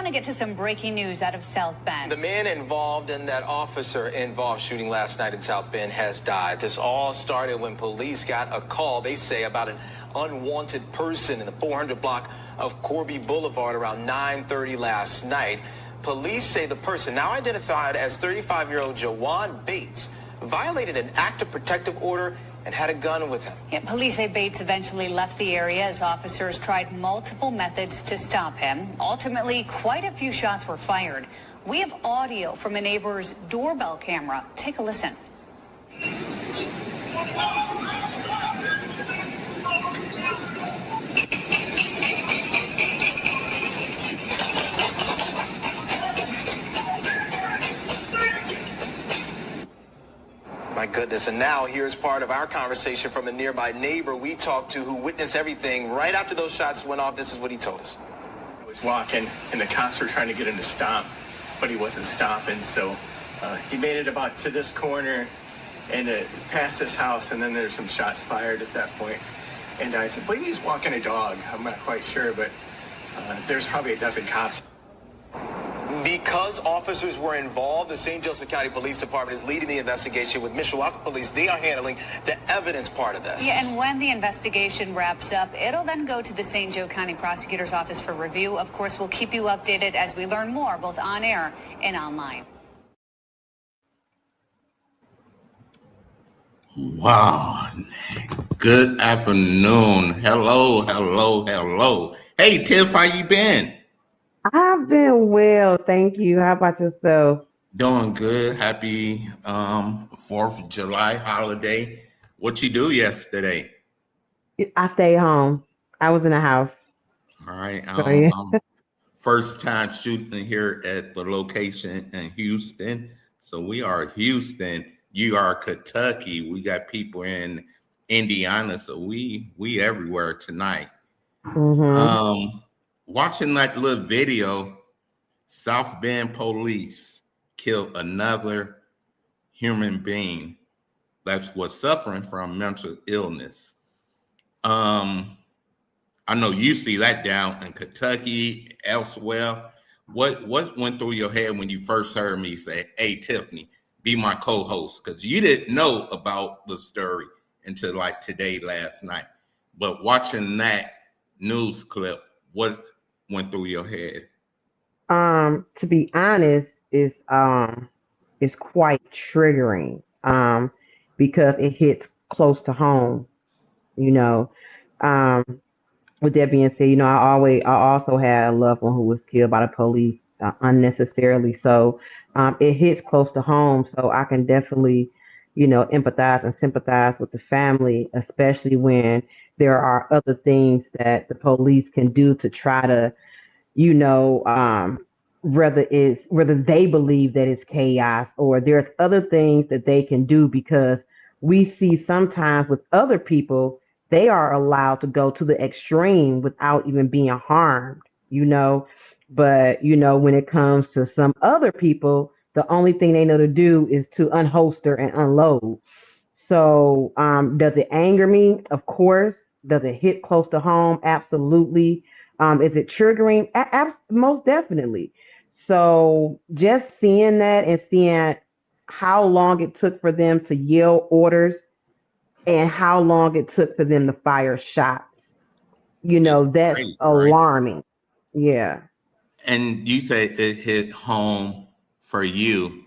want to get to some breaking news out of South Bend. The man involved in that officer involved shooting last night in South Bend has died. This all started when police got a call, they say, about an unwanted person in the 400 block of Corby Boulevard around 9:30 last night. Police say the person, now identified as 35-year-old JuJaun Bates, violated an active protective order and had a gun with him. Yeah, police say Bates eventually left the area as officers tried multiple methods to stop him. Ultimately, quite a few shots were fired. We have audio from a neighbor's doorbell camera. Take a listen. My goodness. And now here's part of our conversation from a nearby neighbor we talked to who witnessed everything right after those shots went off. This is what he told us. I was walking and the cops were trying to get him to stop, but he wasn't stopping. So he made it about to this corner and past this house, and then there's some shots fired at that point. And I believe he was walking a dog. I'm not quite sure, but there's probably a dozen cops. Because officers were involved, the St. Joseph County Police Department is leading the investigation with Mishawaka Police. They are handling the evidence part of this. Yeah, and when the investigation wraps up, it'll then go to the St. Joe County Prosecutor's Office for review. Of course, we'll keep you updated as we learn more, both on air and online. Wow. Good afternoon. Hello. Hey, Tiff, how you been? I've been well, thank you. How about yourself? Doing good. Happy 4th of July holiday. What you do yesterday? I stayed home. I was in the house. All right. Yeah. First time shooting here at the location in Houston. So we are Houston. You are Kentucky. We got people in Indiana. So we everywhere tonight. Mm-hmm. Watching that little video, South Bend police killed another human being that was suffering from mental illness. I know you see that down in Kentucky, elsewhere. What went through your head when you first heard me say, "Hey, Tiffany, be my co-host"? Because you didn't know about the story until like today, last night. But watching that news clip, what went through your head? To be honest, it's quite triggering. Because it hits close to home. You know. With that being said, you know, I also had a loved one who was killed by the police unnecessarily. So it hits close to home. So I can definitely, you know, empathize and sympathize with the family, especially when there are other things that the police can do to try to, you know, whether they believe that it's chaos or there's other things that they can do, because we see sometimes with other people, they are allowed to go to the extreme without even being harmed, you know. But, you know, when it comes to some other people, the only thing they know to do is to unholster and unload. So does it anger me? Of course. Does it hit close to home? Absolutely. Is it triggering? Most definitely. So just seeing that and seeing how long it took for them to yell orders and how long it took for them to fire shots, you know, that's crazy, alarming. Right? Yeah. And you say it hit home for you.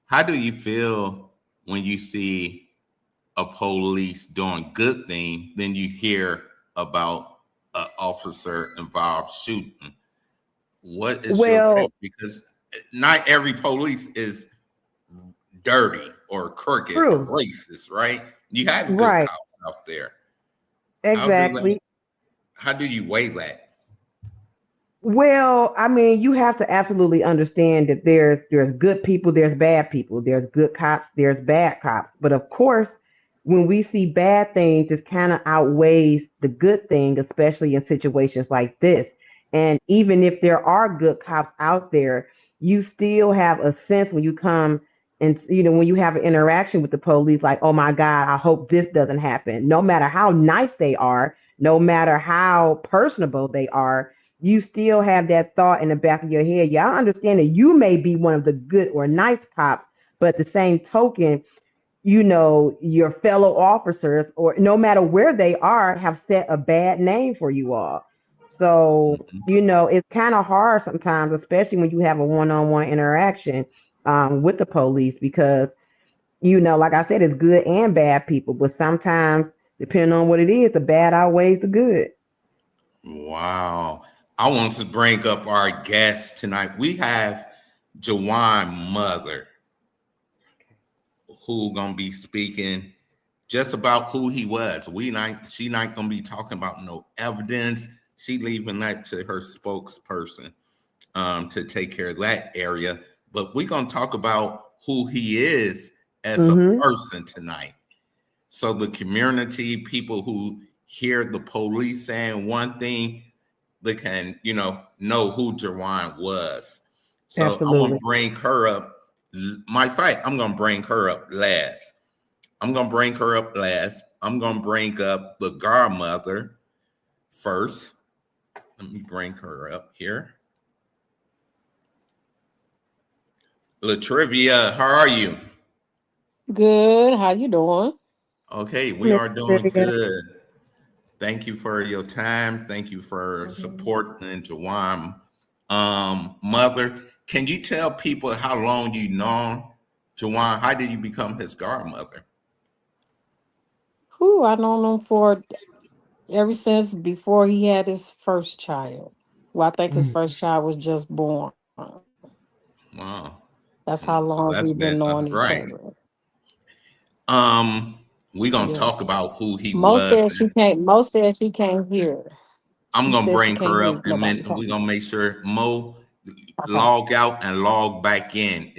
How do you feel when you see a police doing good things, then you hear about an officer involved shooting? What is your take? Because not every police is dirty or crooked or racist, right? You have good cops out there. Exactly. How do you weigh that? Well, I mean, you have to absolutely understand that there's good people, there's bad people, there's good cops, there's bad cops. But of course, when we see bad things, it kind of outweighs the good thing, especially in situations like this. And even if there are good cops out there, you still have a sense when you come and, you know, when you have an interaction with the police, like, oh my God, I hope this doesn't happen. No matter how nice they are, no matter how personable they are, you still have that thought in the back of your head. Yeah, I understand that you may be one of the good or nice cops, but the same token, your fellow officers, or no matter where they are, have set a bad name for you all. So, it's kind of hard sometimes, especially when you have a one-on-one interaction with the police, because, like I said, it's good and bad people, but sometimes, depending on what it is, the bad outweighs the good. Wow. I want to bring up our guest tonight. We have JuJaun mother who gonna be speaking just about who he was. She not gonna be talking about no evidence. She leaving that to her spokesperson to take care of that area. But we're gonna talk about who he is as a Mm-hmm. person tonight. So the community, people who hear the police saying one thing, they can, know who JuJaun was. So I want to Absolutely. bring her up. My fight, I'm going to bring her up last. I'm going to bring up the godmother first. Let me bring her up here. Latrivia, how are you? Good. How you doing? Okay, we Miss are doing Trivia. good. Thank you for your time. Thank you for Mhm. supporting JuJaun. Mother, can you tell people how long you known JuJaun? How did you become his godmother? Who I known him for ever since before he had his first child. Well, I think his Mm. first child was just born. Wow. That's how So long that's we've been been knowing each right. other. We're gonna talk Yes. about who he Mo was, said she and can't. Mo said she can't hear. I'm She gonna said she bring can't her hear up in a nobody minute, and we're talking. gonna make sure Mo Okay. log out and log back in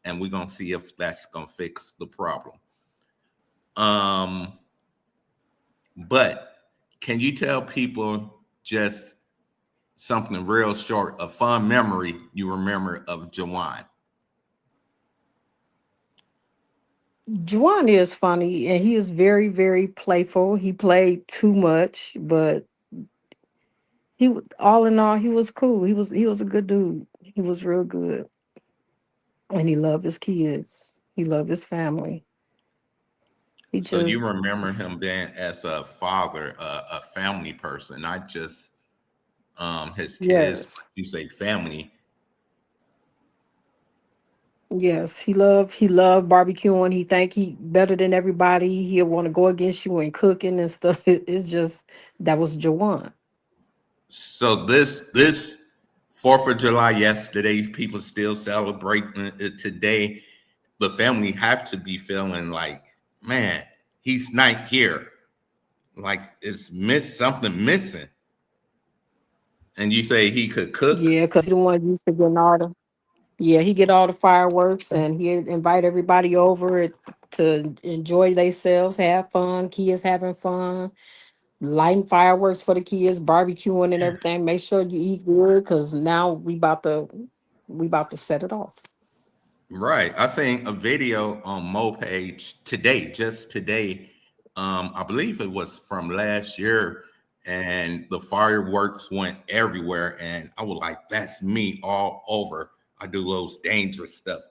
and we're gonna see if that's gonna fix the problem. Um, but can you tell people just something real short, a fun memory you remember of JuJaun? Juwan is funny and he is very, very playful. He played too much, but all in all, he was cool. He was a good dude. He was real good. And he loved his kids. He loved his family. He So you just remember him being as a father, a family person, not just his kids, but yes. you say family. Yes, he loved barbecuing. He think he better than everybody. He'll want to go against you in cooking and stuff. It's just that was Jawan. So this Fourth of July yesterday, people still celebrating it today. The family have to be feeling like, man, he's not here. Like it's something missing. And you say he could cook. Yeah, because he the one used to getting all the yeah, he get all the fireworks and he invite everybody over to enjoy themselves, have fun, kids having fun, lighting fireworks for the kids, barbecuing and everything. Make sure you eat good because now we about to set it off. Right. I seen a video on Mo page today, just today. I believe it was from last year, and the fireworks went everywhere. And I was like, that's me all over. I do those dangerous stuff.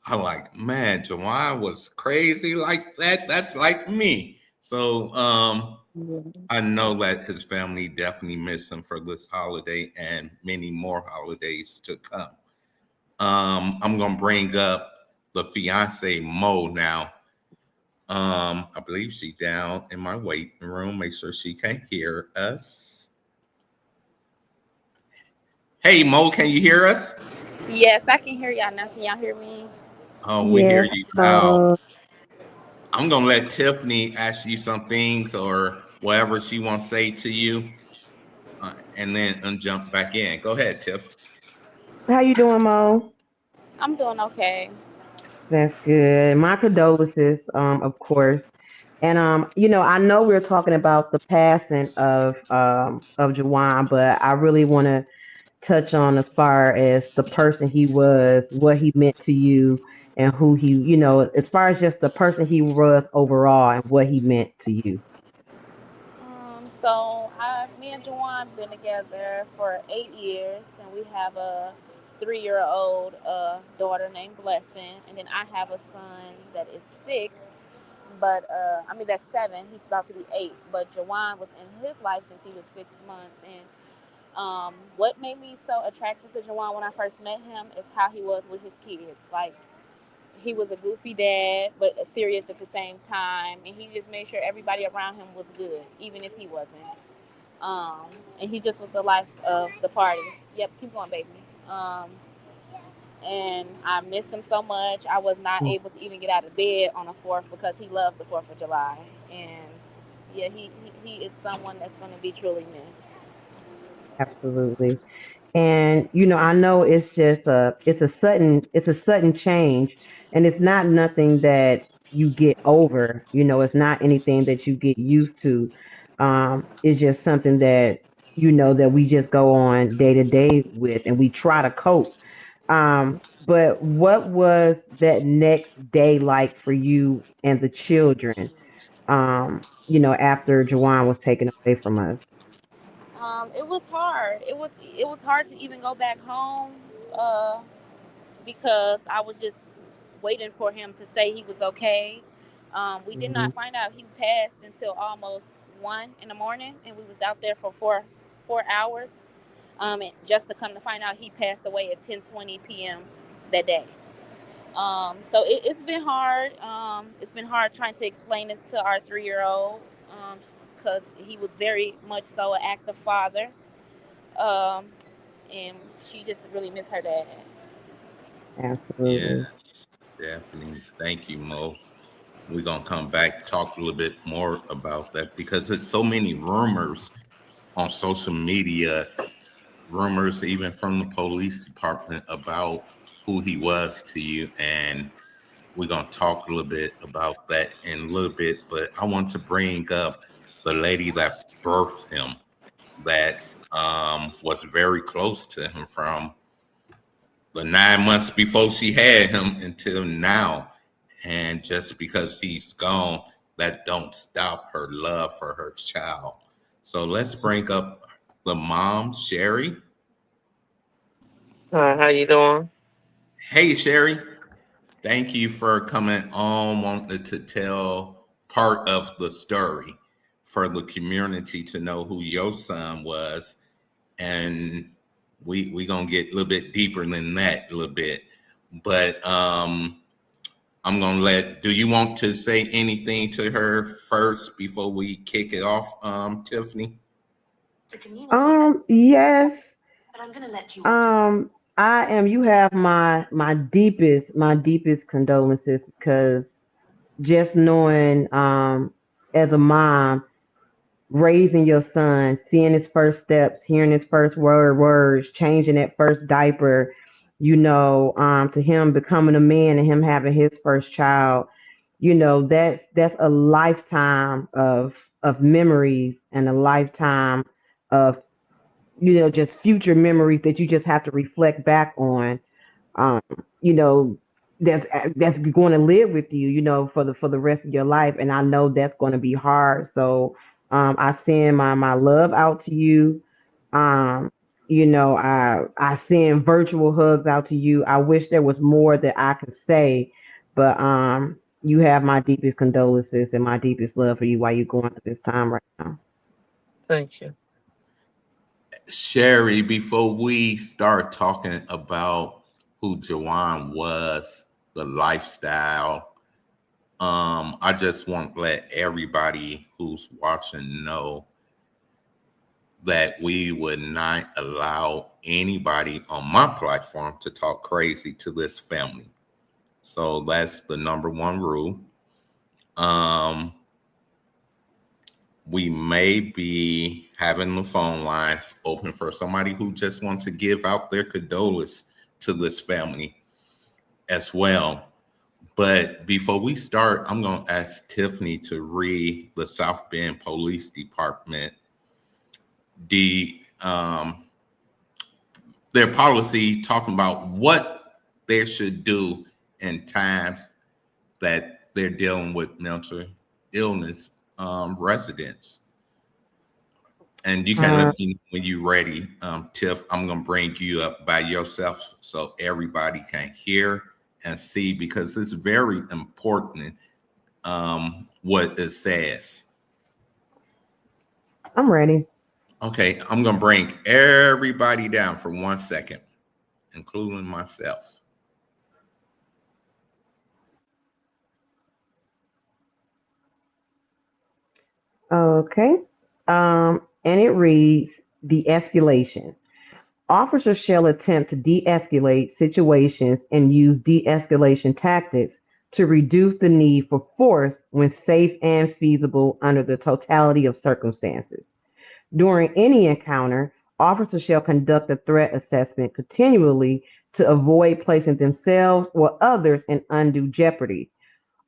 I like, man, JuJaun was crazy like that. That's like me. So Yeah. I know that his family definitely miss him for this holiday and many more holidays to come. I'm gonna bring up the fiance Mo now. I believe she down in my waiting room. Make sure she can hear us. Hey Mo, can you hear us? Yes, I can hear y'all now. Can y'all hear me? Oh, we hear Yes, you now. Mo. I'm gonna let Tiffany ask you some things or whatever she wants to say to you, and then jump back in. Go ahead, Tiff. How you doing, Mo? I'm doing okay. That's good. My condolences, of course. And I know we're talking about the passing of Jawan, but I really want to touch on as far as the person he was, what he meant to you, and who he, as far as just the person he was overall and what he meant to you. So Me and JuJaun been together for 8 years, and we have a 3-year-old daughter named Blessing, and then I have a son that is 6. But I mean that's 7. He's about to be 8. But JuJaun was in his life since he was 6 months, and what made me so attracted to JuJaun when I first met him is how he was with his kids. Like he was a goofy dad, but serious at the same time, and he just made sure everybody around him was good, even if he wasn't. Um, and he just was the life of the party. Yep, keep going, baby. Um, and I miss him so much. I was not able to even get out of bed on the 4th because he loved the 4th of July. And yeah, he is someone that's going to be truly missed. Absolutely. And I know it's a sudden change, and it's not nothing that you get over. It's not anything that you get used to. It's just something that that we just go on day to day with, and we try to cope. But what was that next day like for you and the children? After Jawan was taken away from us. It was hard. It was hard to even go back home uh, because I was just waiting for him to say he was okay. We did Hmm. not find out he passed until almost 1 in the morning, and we was out there for four hours. And just to come to find out he passed away at 10:20 p.m. that day. So it's been hard. It's been hard trying to explain this to our 3-year-old because he was very much so an active father, um, and she just really missed her dad. Yeah, Absolutely. definitely. Thank you, Mo. We're gonna come back talk a little bit more about that because there's so many rumors on social media, rumors even from the police department about who he was to you, and we're gonna talk a little bit about that in a little bit. But I want to bring up the lady that birthed him, that was very close to him from the 9 months before she had him until now. And just because he's gone, that don't stop her love for her child. So let's bring up the mom, Sherry. Hi, how you doing? Hey, Sherry. Thank you for coming on. Wanted to tell part of the story for the community to know who your son was, and we gonna get a little bit deeper than that a little bit. But I'm gonna let. Do you want to say anything to her first before we kick it off, Tiffany? Yes. I am. You have my deepest condolences, because just knowing, as a mom, raising your son, seeing his first steps, hearing his first words, changing that first diaper, to him becoming a man and him having his first child, that's a lifetime of memories, and a lifetime of just future memories that you just have to reflect back on. um, you know, that's going to live with you, for the rest of your life. And I know that's going to be hard. So I send my love out to you. Um, I send virtual hugs out to you. I wish there was more that I could say, but you have my deepest condolences and my deepest love for you while you're going through this time right now. Thank you. Sherry, before we start talking about who Jawan was, the lifestyle, I just want to let everybody who's watching know that we would not allow anybody on my platform to talk crazy to this family. So that's the number one rule. Um, we may be having the phone lines open for somebody who just wants to give out their condolences to this family as well. But before we start, I'm going to ask Tiffany to read the South Bend Police Department, the their policy talking about what they should do in times that they're dealing with mental illness residents. And you can Uh, let me know when you're ready, Tiff. I'm gonna bring you up by yourself so everybody can hear and see, because it's very important what it says. I'm ready. Okay, I'm gonna bring everybody down for 1 second, including myself. Okay. And it reads de-escalation. Officers shall attempt to de-escalate situations and use de-escalation tactics to reduce the need for force when safe and feasible under the totality of circumstances. During any encounter, officers shall conduct a threat assessment continually to avoid placing themselves or others in undue jeopardy.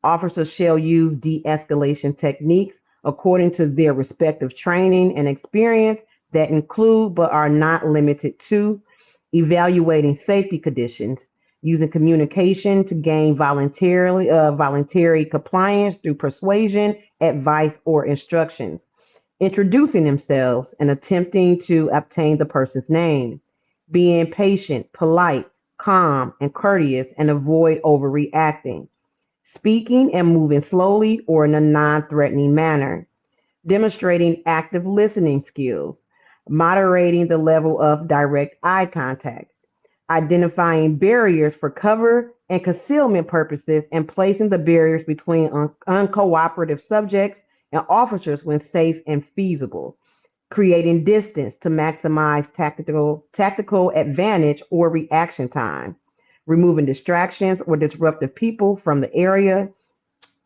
Officers shall use de escalation techniques according to their respective training and experience that include but are not limited to evaluating safety conditions, using communication to gain voluntary compliance through persuasion, advice, or instructions, introducing themselves and attempting to obtain the person's name, being patient, polite, calm, and courteous, and avoid overreacting, speaking and moving slowly or in a non threatening manner, demonstrating active listening skills, moderating the level of direct eye contact, identifying barriers for cover and concealment purposes, and placing the barriers between uncooperative subjects and officers when safe and feasible, creating distance to maximize tactical advantage or reaction time, removing distractions or disruptive people from the area,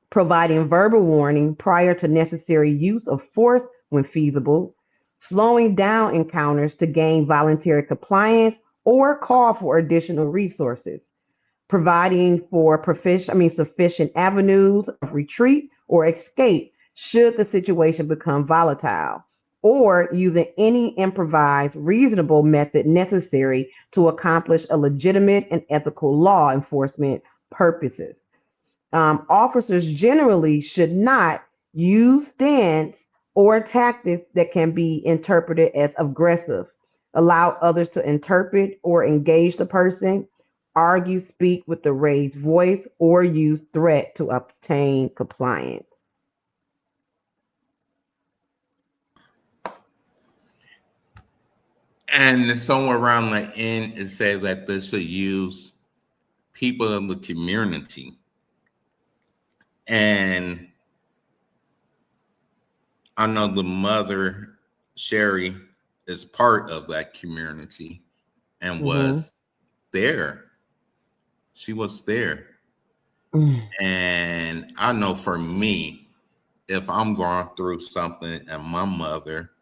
providing verbal warning prior to necessary use of force when feasible, slowing down encounters to gain voluntary compliance or call for additional resources, providing for sufficient avenues of retreat or escape should the situation become volatile, or using any improvised reasonable method necessary to accomplish a legitimate and ethical law enforcement purposes. Officers generally should not use stance or tactics that can be interpreted as aggressive, allow others to interpret or engage the person, argue, speak with a raised voice, or use threat to obtain compliance. And somewhere around the end, it says that they should use people of the community. And I know the mother, Sherry, is part of that community and Mm-hmm. was there. She was there. And I know for me, if I'm going through something and my mother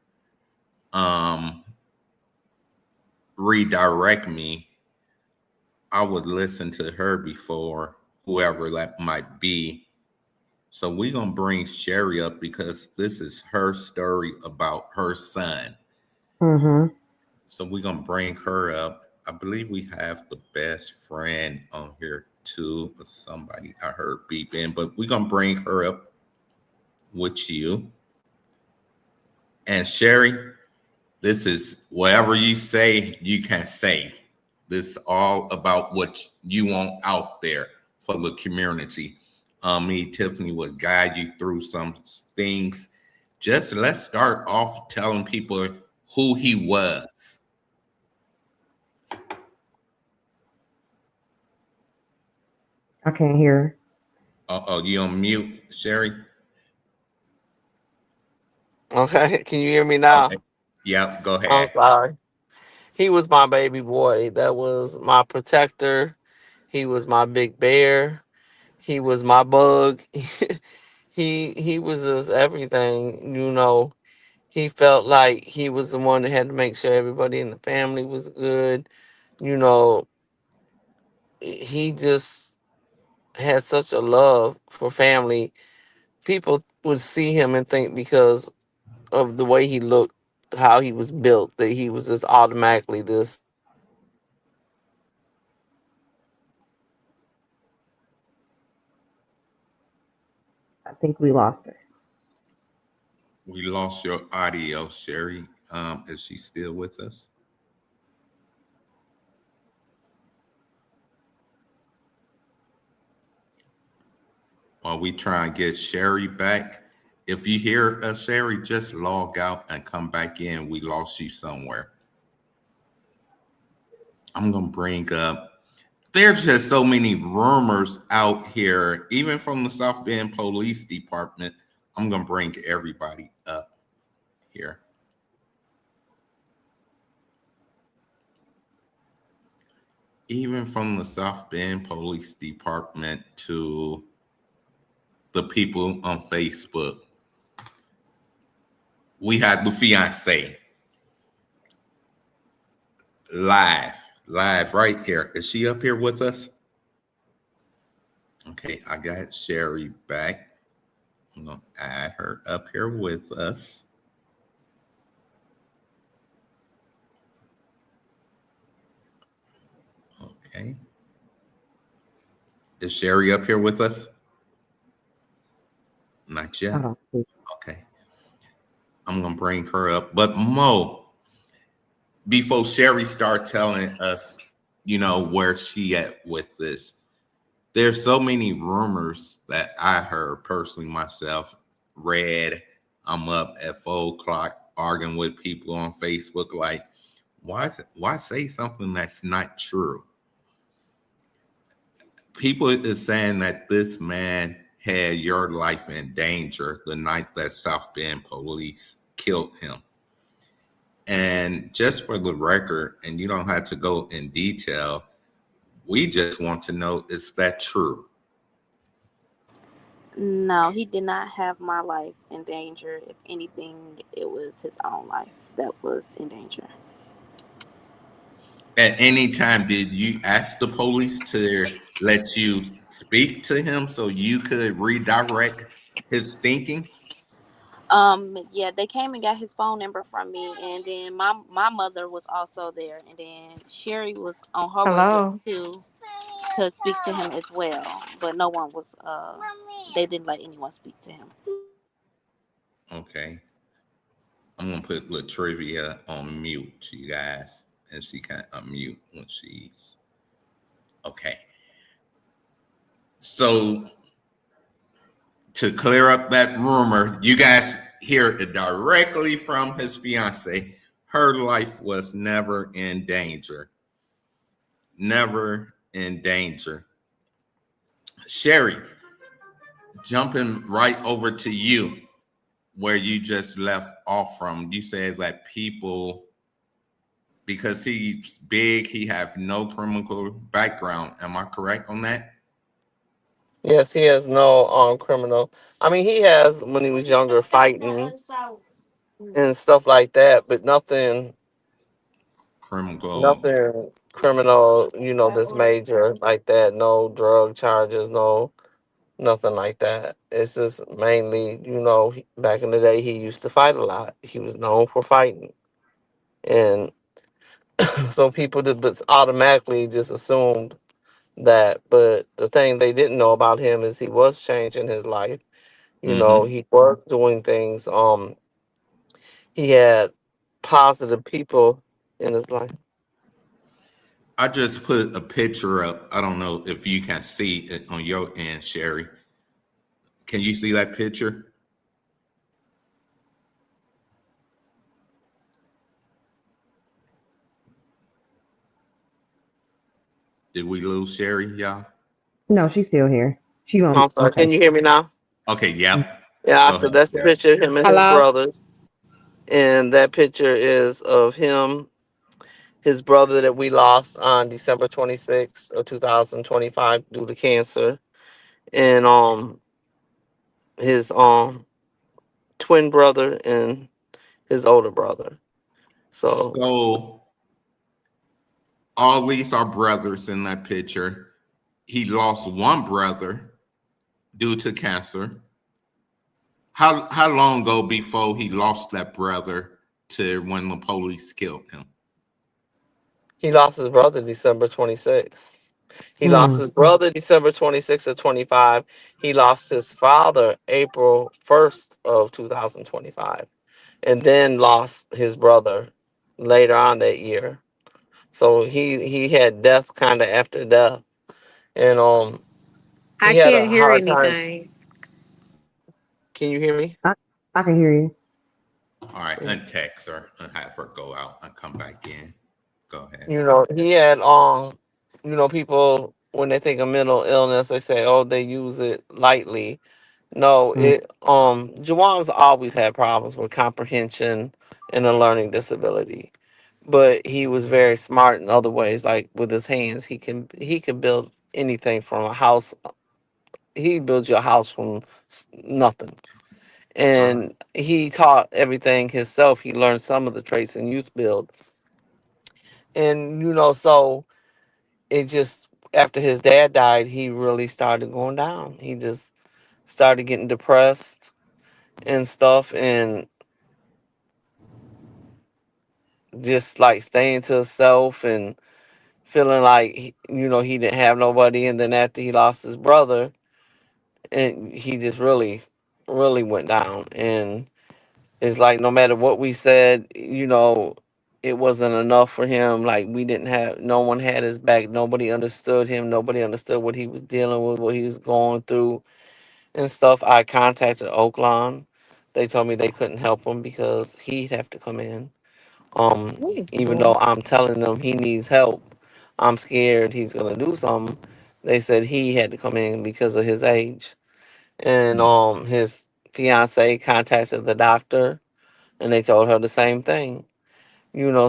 um redirect me, I would listen to her before whoever that might be. So we're gonna bring Sherry up because this is her story about her son. Mm-hmm. So we're gonna bring her up. I believe we have the best friend on here too, or somebody I heard beeping, but we're gonna bring her up with you. And Sherry, this is whatever you say, you can say. This is all about what you want out there for the community. Me, Tiffany, will guide you through some things. Just let's start off telling people who he was. I can't hear. Oh, you on mute, Sherry? Okay, can you hear me now? Okay. Yep, go I'm ahead. sorry. He was my baby boy. That was my protector. He was my big bear. He was my bug. He was just everything, you know. He felt like he was the one that had to make sure everybody in the family was good. You know, he just had such a love for family. People would see him and think because of the way he looked, how he was built, that he was just automatically this. I think we lost her. We lost your audio, Sherry. Is she still with us? While we try and get Sherry back. If you hear us, Sherry, just log out and come back in. We lost you somewhere. I'm gonna bring up. There's just so many rumors out here, even from the South Bend Police Department. I'm gonna bring everybody up here. Even from the South Bend Police Department to the people on Facebook. We had the fiance live right here. Is she up here with us? Okay, I got Sherry back. I'm gonna add her up here with us. Okay. Is Sherry up here with us? Not yet. Okay. I'm gonna bring her up. But Mo, before Sherry start telling us, where she at with this, there's so many rumors that I heard personally myself, read. I'm up at 4 o'clock arguing with people on Facebook like, why say something that's not true? People is saying that this man had your life in danger the night that South Bend police killed him. And just for the record, and you don't have to go in detail, we just want to know, is that true? No, he did not have my life in danger. If anything, it was his own life that was in danger. At any time, did you ask the police to let you speak to him so you could redirect his thinking? Yeah, they came and got his phone number from me, and then my mother was also there, and then Sherry was on her way there Hello. too to speak to him as well, but no one was. They didn't let anyone speak to him. Okay. I'm going to put Latrivia on mute, you guys, and she can't unmute when she's. Okay. So to clear up that rumor, you guys hear it directly from his fiance. Her life was never in danger. Never in danger. Sherry, jumping right over to you where you just left off from. You said that people, because he's big, he have no criminal background. Am I correct on that? Yes, he has no criminal. I mean, he has when he was younger fighting and stuff like that, but Criminal. nothing criminal, that's major like that. No drug charges, no nothing like that. It's just mainly, back in the day, he used to fight a lot. He was known for fighting, and so people just automatically just assumed that. But the thing they didn't know about him is he was changing his life. Mm-hmm. He was doing things. He had positive people in his life. I just put a picture up. I don't know if you can see it on your end, Sherry. Can you see that picture? Did we lose Sherry, y'all? No, she's still here. She I'm won't. sorry. Can Okay. you hear me now? Okay, yep. Yeah, I Go said ahead, that's a Sherry. picture of him and his Hello. brothers, and that picture is of him, his brother that we lost on December 26th of 2025 due to cancer, and his twin brother and his older brother. So So all these are brothers in that picture. He lost one brother due to cancer. How long ago before he lost that brother to when the police killed him? he lost his brother December 26th. He lost Mm. his brother December 26th of 25. He lost his father April 1st of 2025. and then lost his brother later on that year. So he had death kind of after death, and I he had can't a hear hard time. anything. Can you hear me? I, I can hear you. All right, untext her and have her go out and come back in. Go ahead. He had people when they think of mental illness, they say, oh, they use it lightly. No, Mm. it JuJaun's always had problems with comprehension and a learning disability. But he was very smart in other ways, like with his hands. He can build anything from a house. He builds your house from nothing. All right. And he taught everything himself. He learned some of the traits in youth build. And so it just after his dad died, he really started going down. He just started getting depressed and stuff, and just like staying to himself and feeling like he didn't have nobody. And then after he lost his brother, and he just really went down. And it's like no matter what we said, it wasn't enough for him. Like we didn't have no one had his back. Nobody understood him. Nobody understood what he was dealing with, what he was going through and stuff. I contacted Oakland. They told me they couldn't help him because he'd have to come in. Even though I'm telling them he needs help, I'm scared he's gonna do something. They said he had to come in because of his age. And his fiance contacted the doctor and they told her the same thing.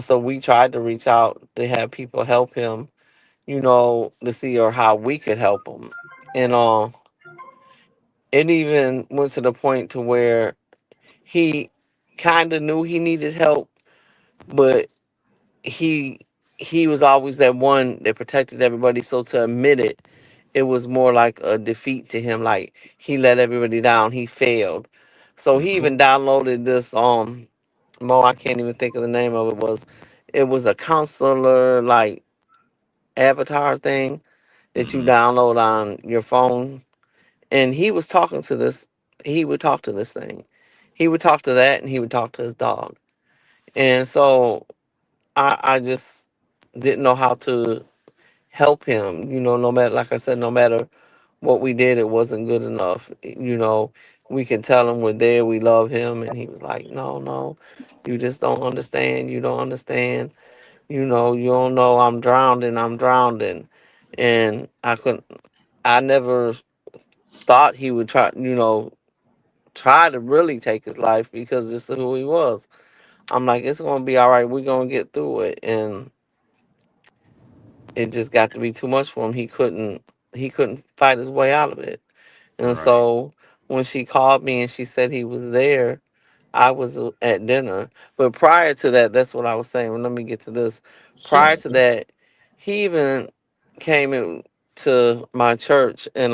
So we tried to reach out to have people help him, to see or how we could help him. And it even went to the point to where he kind of knew he needed help, but he he was always that one that protected everybody. So to admit it, it was more like a defeat to him. Like he let everybody down. He failed. So he Mm-hmm. even downloaded this Mo, I can't even think of the name of it. It was a counselor like avatar thing that you Mm-hmm. download on your phone. And he was talking to this. He would talk to this thing. He would talk to that, and he would talk to his dog. And so I just didn't know how to help him. No matter, like I said, no matter what we did, it wasn't good enough. We can tell him we're there, we love him, and he was like, no, no, you just don't understand. You don't understand. You don't know I'm drowning. And I never thought he would try to really take his life because this is who he was. I'm like, it's gonna be all right. We're gonna get through it. And it just got to be too much for him. He couldn't fight his way out of it. And Right. so when she called me and she said he was there, I was at dinner. But prior to that, that's what I was saying. Well, let me get to this. Prior Sure. to that, he even came in to my church and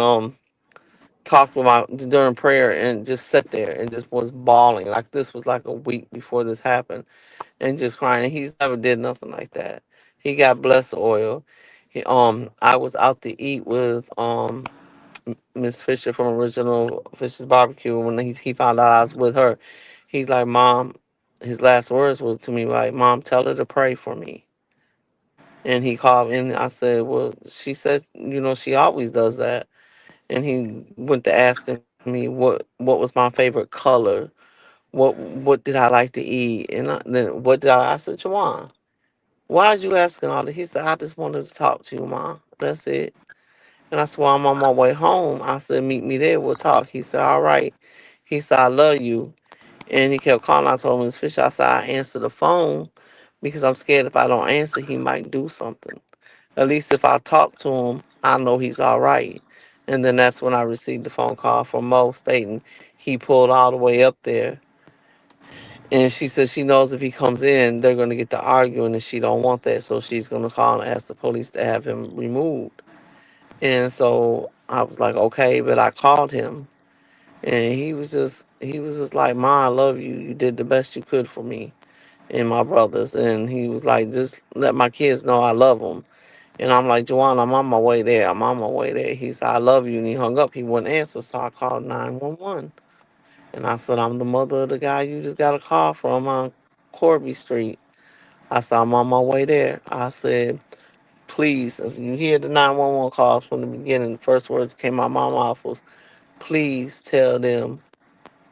talked with my during prayer and just sat there and just was bawling. Like this was like a week before this happened and just crying. And he's never did nothing like that. He got blessed oil. I was out to eat with Miss Fisher from Original Fisher's Barbecue. When he found out I was with her, he's like, Mom, his last words was to me like, Mom, tell her to pray for me. And he called me and I said, well, she said, she always does that. And he went to asking me what was my favorite color, what did I like to eat, and then what did I said, Jawan, why is you asking all this? He said, I just wanted to talk to you, Mom. That's it. And I said, well, I'm on my way home. I said, meet me there. We'll talk. He said, all right. He said, I love you. And he kept calling. I told him, Miss Fisher, I said, I answer the phone because I'm scared if I don't answer, he might do something. At least if I talk to him, I know he's all right. And then that's when I received the phone call from Mo stating he pulled all the way up there. And she said she knows if he comes in, they're going to get to arguing, and she don't want that. So she's going to call and ask the police to have him removed. And so I was like, okay, but I called him and he was just like, Ma, I love you. You did the best you could for me and my brothers. And he was like, just let my kids know I love them. And I'm like, Joanna, I'm on my way there. I'm on my way there. He said, I love you. And he hung up. He wouldn't answer. So I called 911. And I said, I'm the mother of the guy you just got a call from on Corby Street. I said, I'm on my way there. I said, please, as you hear the 911 calls from the beginning, the first words that came out of my mouth was, please tell them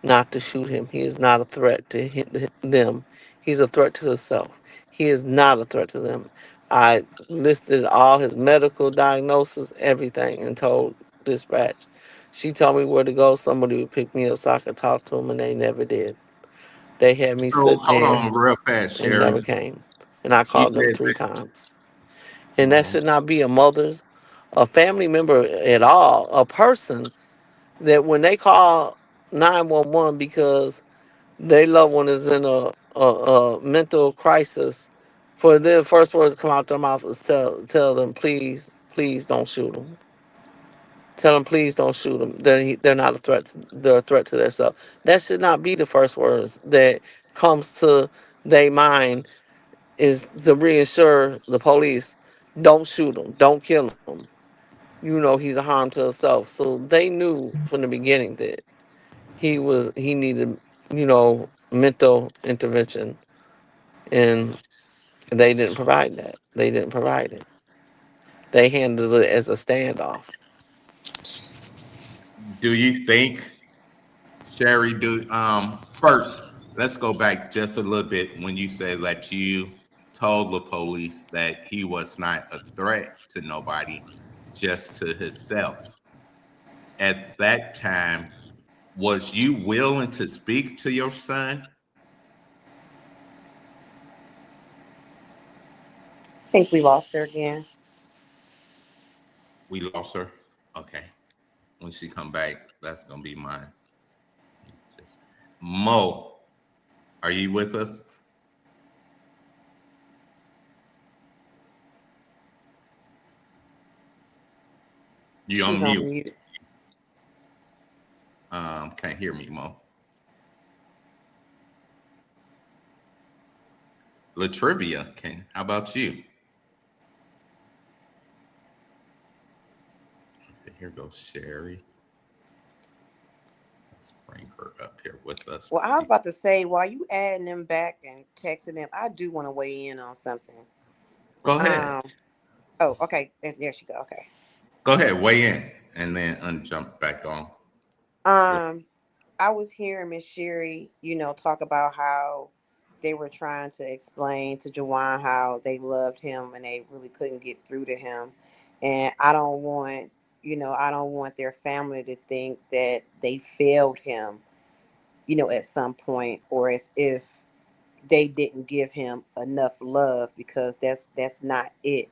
not to shoot him. He is not a threat to them. He's a threat to himself. He is not a threat to them. I listed all his medical diagnosis, everything, and told dispatch. She told me where to go. Somebody would pick me up so I could talk to him, and they never did. They had me So sit hold there on real fast, and Sherry. never came. And I You called them said 3 times. And that that. should not be a mother's, a family member at all, a person that when they call 911 because their loved one is in a mental crisis, for their first words to come out their mouth is tell them, please, please don't shoot them. Tell them, please don't shoot them. They're not a threat. They're a threat to themselves. That should not be the first words that comes to their mind, is to reassure the police, don't shoot him, don't kill him. He's a harm to himself. So they knew from the beginning that he needed, mental intervention, and they didn't provide that. They didn't provide it. They handled it as a standoff. Do you think, Sherry, do first, let's go back just a little bit when you said that you told the police that he was not a threat to nobody, just to himself. At that time, was you willing to speak to your son? I think we lost her again. We lost her. Okay. When she come back, that's gonna be mine. Just Mo, are you with us? You on She's on mute. mute. Can't hear me, Mo. Latrivia can. How about you? Okay, here goes Sherry. Let's bring her up here with us. Well, I was about to say, while you adding them back and texting them, I do want to weigh in on something. Go ahead. Um. Oh, okay. There she go. Okay. Go ahead. Weigh in and then unjump back on. Um. I was hearing Miss Sherry, talk about how they were trying to explain to JuJaun how they loved him and they really couldn't get through to him. And I don't want their family to think that they failed him, at some point, or as if they didn't give him enough love, because that's not it.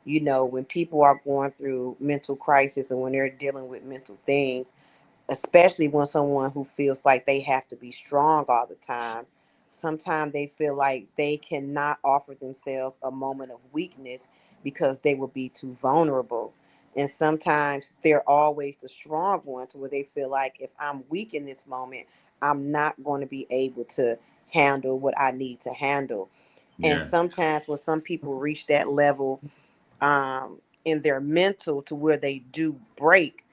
When people are going through mental crisis and when they're dealing with mental things, especially when someone who feels like they have to be strong all the time, sometimes they feel like they cannot offer themselves a moment of weakness because they will be too vulnerable. And sometimes they're always the strong one, to where they feel like, if I'm weak in this moment, I'm not going to be able to handle what I need to handle. And Yeah. sometimes when some people reach that level, in their mental, to where they do break,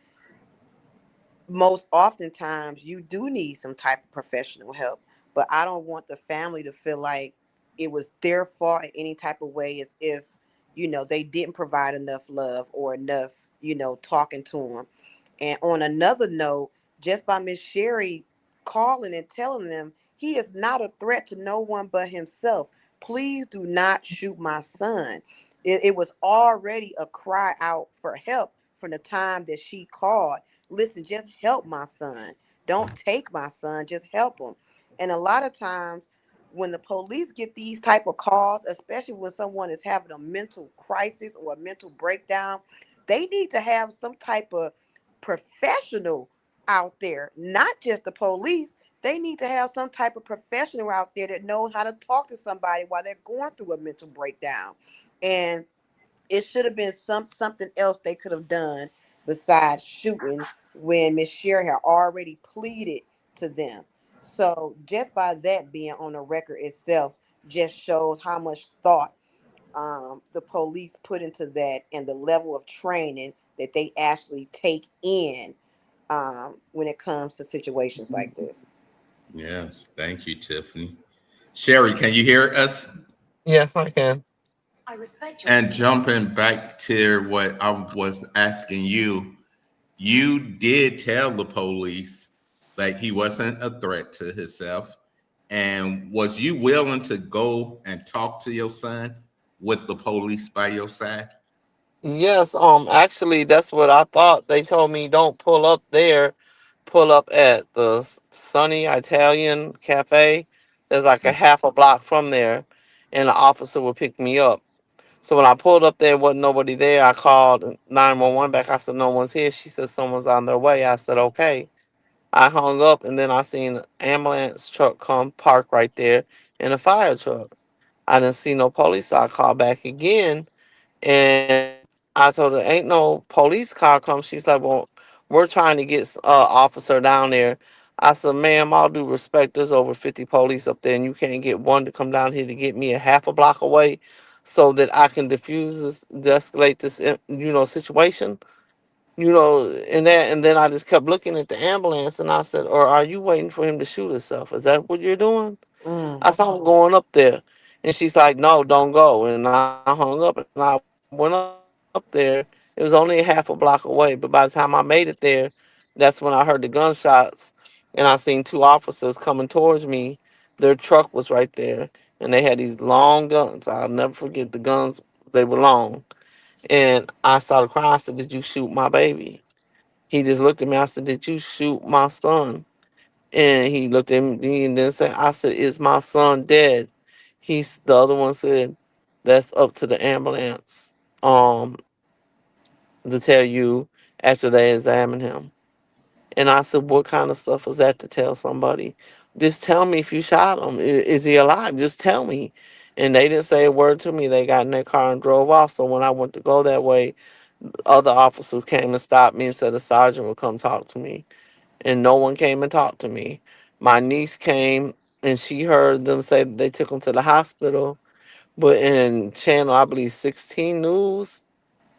most oftentimes you do need some type of professional help. But I don't want the family to feel like it was their fault in any type of way, as if they didn't provide enough love or enough talking to them. And on another note, just by Miss Sherry calling and telling them he is not a threat to no one but himself, please do not shoot my son. It was already a cry out for help from the time that she called. Listen, just help my son. Don't take my son, just help him. And a lot of times when the police get these type of calls, especially when someone is having a mental crisis or a mental breakdown, they need to have some type of professional out there, not just the police. They need to have some type of professional out there that knows how to talk to somebody while they're going through a mental breakdown. And it should have been something else they could have done besides shooting, when Miss Sherry had already pleaded to them. So just by that being on the record itself, just shows how much thought the police put into that, and the level of training that they actually take in when it comes to situations like this. Yes, thank you, Tiffany. Sherry, can you hear us? Yes, I can. And jumping back to what I was asking you, you did tell the police that he wasn't a threat to himself. And was you willing to go and talk to your son with the police by your side? Yes, actually, that's what I thought. They told me don't pull up there, pull up at the Sunny Italian Cafe. There's like a half a block from there, and the officer would pick me up. So when I pulled up there, wasn't nobody there. I called 911 back. I said, no one's here. She said, someone's on their way. I said, okay. I hung up, and then I seen an ambulance truck come park right there and a fire truck. I didn't see no police, so I called back again, and I told her, ain't no police car come. She's like, well, we're trying to get officer down there. I said, ma'am, all due respect, there's over 50 police up there, and you can't get one to come down here to get me a half a block away so that I can diffuse this, de-escalate this, situation. And then I just kept looking at the ambulance, and I said, or are you waiting for him to shoot himself? Is that what you're doing? Mm. I saw him going up there. And she's like, no, don't go. And I hung up and I went up there. It was only a half a block away. But by the time I made it there, that's when I heard the gunshots. And I seen two officers coming towards me. Their truck was right there. And they had these long guns. I'll never forget the guns. They were long. And I saw the crowd. I said, did you shoot my baby? He just looked at me. I said, did you shoot my son? And he looked at me and then said, I said, is my son dead? The other one said, that's up to the ambulance um to tell you after they examine him. And I said, what kind of stuff is that to tell somebody? Just tell me if you shot him. Is he alive? Just tell me. And they didn't say a word to me. They got in their car and drove off. So when I went to go that way, other officers came and stopped me and said a sergeant would come talk to me, and no one came and talked to me. My niece came and she heard them say that they took him to the hospital, but in channel, I believe 16 News,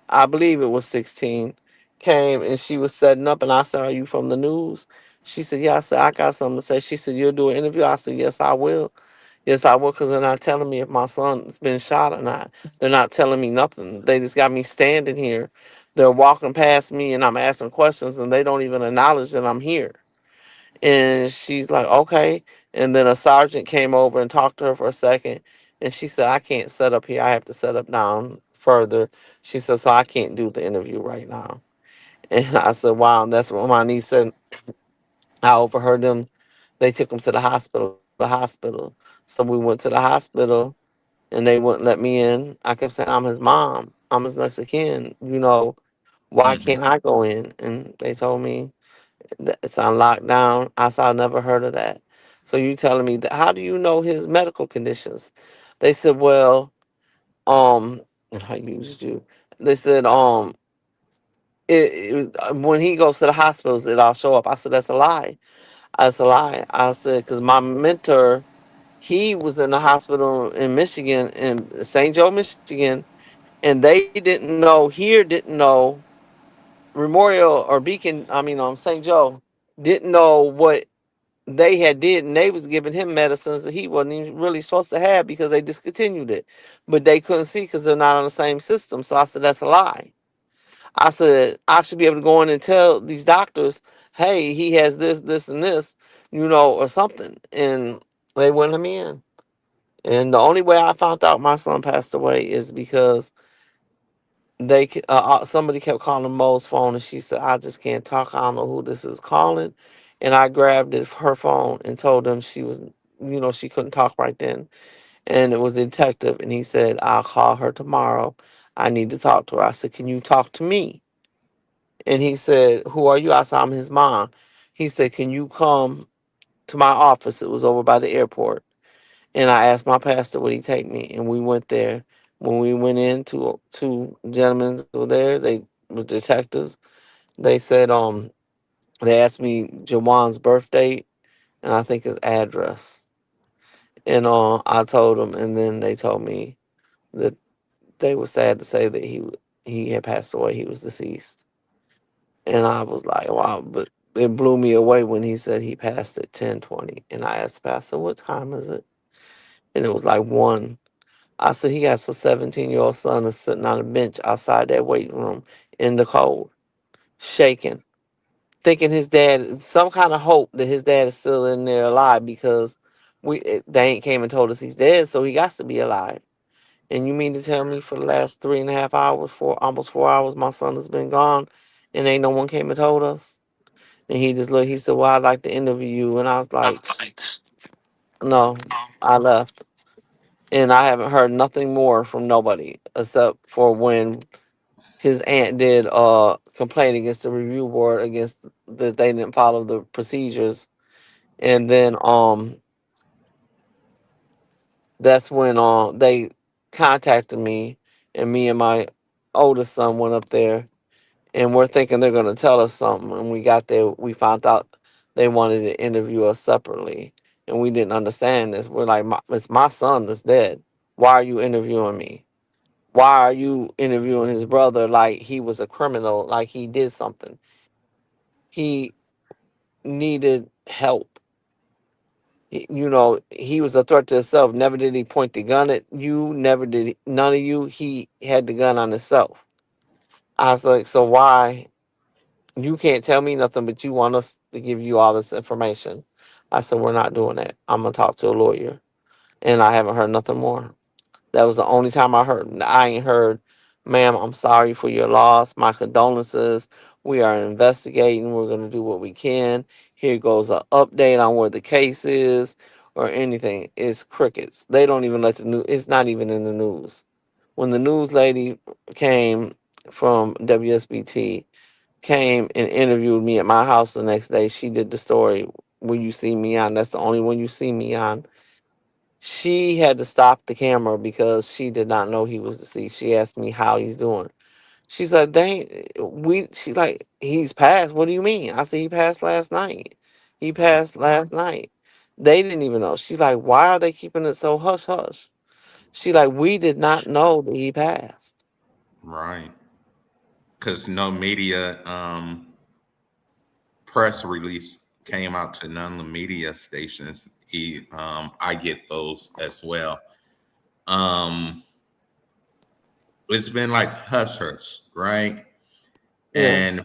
I believe it was 16, came and she was setting up, and I said, are you from the news? She said, yeah. I said, I got something to say. She said, you'll do an interview? I said, yes, I will. Yes, I will, because they're not telling me if my son's been shot or not. They're not telling me nothing. They just got me standing here. They're walking past me and I'm asking questions and they don't even acknowledge that I'm here. And she's like, okay. And then a sergeant came over and talked to her for a second. And she said, I can't set up here. I have to set up down further. She said, so I can't do the interview right now. And I said, wow. And that's what my niece said. I overheard them. They took him to the hospital. So we went to the hospital and they wouldn't let me in. I kept saying, I'm his mom. I'm his next of kin. Why Mhm. can't I go in? And they told me it's on lockdown. I said, I never heard of that. So you telling me that, how do you know his medical conditions? They said, well, um, and I used you. They said, when he goes to the hospitals, it all show up. I said, that's a lie. That's a lie. I said, because my mentor, he was in the hospital in Michigan, in St. Joe, Michigan, and they didn't know, here didn't know, Memorial or Beacon, St. Joe, didn't know what they had did, and they was giving him medicines that he wasn't even really supposed to have because they discontinued it. But they couldn't see because they're not on the same system. So I said, that's a lie. I said, I should be able to go in and tell these doctors, hey, he has this, this, and this, or something. And they wouldn't let me in. And the only way I found out my son passed away is because somebody kept calling Mo's phone, and she said, I just can't talk. I don't know who this is calling. And I grabbed her phone and told them she couldn't talk right then. And it was a detective, and he said, I'll call her tomorrow. I need to talk to her. I said, can you talk to me? And he said, who are you? I said, I'm his mom. He said, can you come to my office? It was over by the airport. And I asked my pastor, would he take me? And we went there. When we went in, two gentlemen were there. They were detectives. They said, they asked me JuJaun's birth date and I think his address. And I told them, and then they told me that they were sad to say that he had passed away. He was deceased. And I was like, wow. But it blew me away when he said he passed at 10:20, and I asked Pastor, "What time is it?" And it was like 1. I said, "He got a 17-year-old son that's sitting on a bench outside that waiting room in the cold, shaking, thinking his dad, some kind of hope that his dad is still in there alive because they ain't came and told us he's dead, so he got to be alive. And you mean to tell me for the last 3.5 hours, almost 4 hours, my son has been gone, and ain't no one came and told us?" And he just looked. He said, "Well, I'd like to interview you," and I was like, "No." I left, and I haven't heard nothing more from nobody except for when his aunt did complain against the review board against that they didn't follow the procedures, and then that's when they contacted me, and me and my oldest son went up there, and we're thinking they're going to tell us something. And we got there, we found out they wanted to interview us separately, and we didn't understand this. We're like, It's my son that's dead. Why are you interviewing me? Why are you interviewing his brother like he was a criminal, like he did something? He needed help. He was a threat to himself. Never did he point the gun at you. Never did none of you. He had the gun on himself. I was like, so why? You can't tell me nothing, but you want us to give you all this information. I said, we're not doing that. I'm going to talk to a lawyer. And I haven't heard nothing more. That was the only time I heard. I ain't heard, "Ma'am, I'm sorry for your loss. My condolences. We are investigating. We're going to do what we can. Here goes an update on where the case is," or anything. It's crickets. They don't even let the news. It's not even in the news. When the news lady came from WSBT, came and interviewed me at my house the next day, she did the story "When You See Me On." That's the only one you see me on. She had to stop the camera because she did not know he was deceased. She asked me how he's doing. She's like, she's like, "He's passed. What do you mean?" I said, "He passed last night. He passed last night." They didn't even know. She's like, "Why are they keeping it so hush hush?" She like, "We did not know that he passed." Right. Because no media press release came out to none of the media stations. I get those as well. Um, it's been like hush hush, right? Yeah. And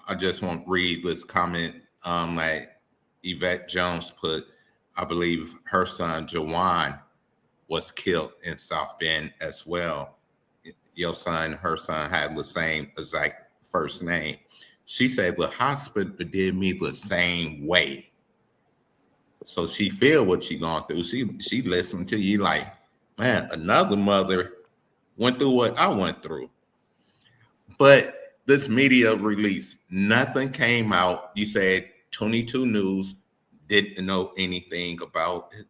I just want to read this comment like Yvette Jones put. I believe her son JuJaun was killed in South Bend as well. Your son, her son had the same exact first name. She said the hospital did me the same way. So she feel what she going through. She listened to you like, man, another mother went through what I went through. But this media release, nothing came out. You said 22 News didn't know anything about it.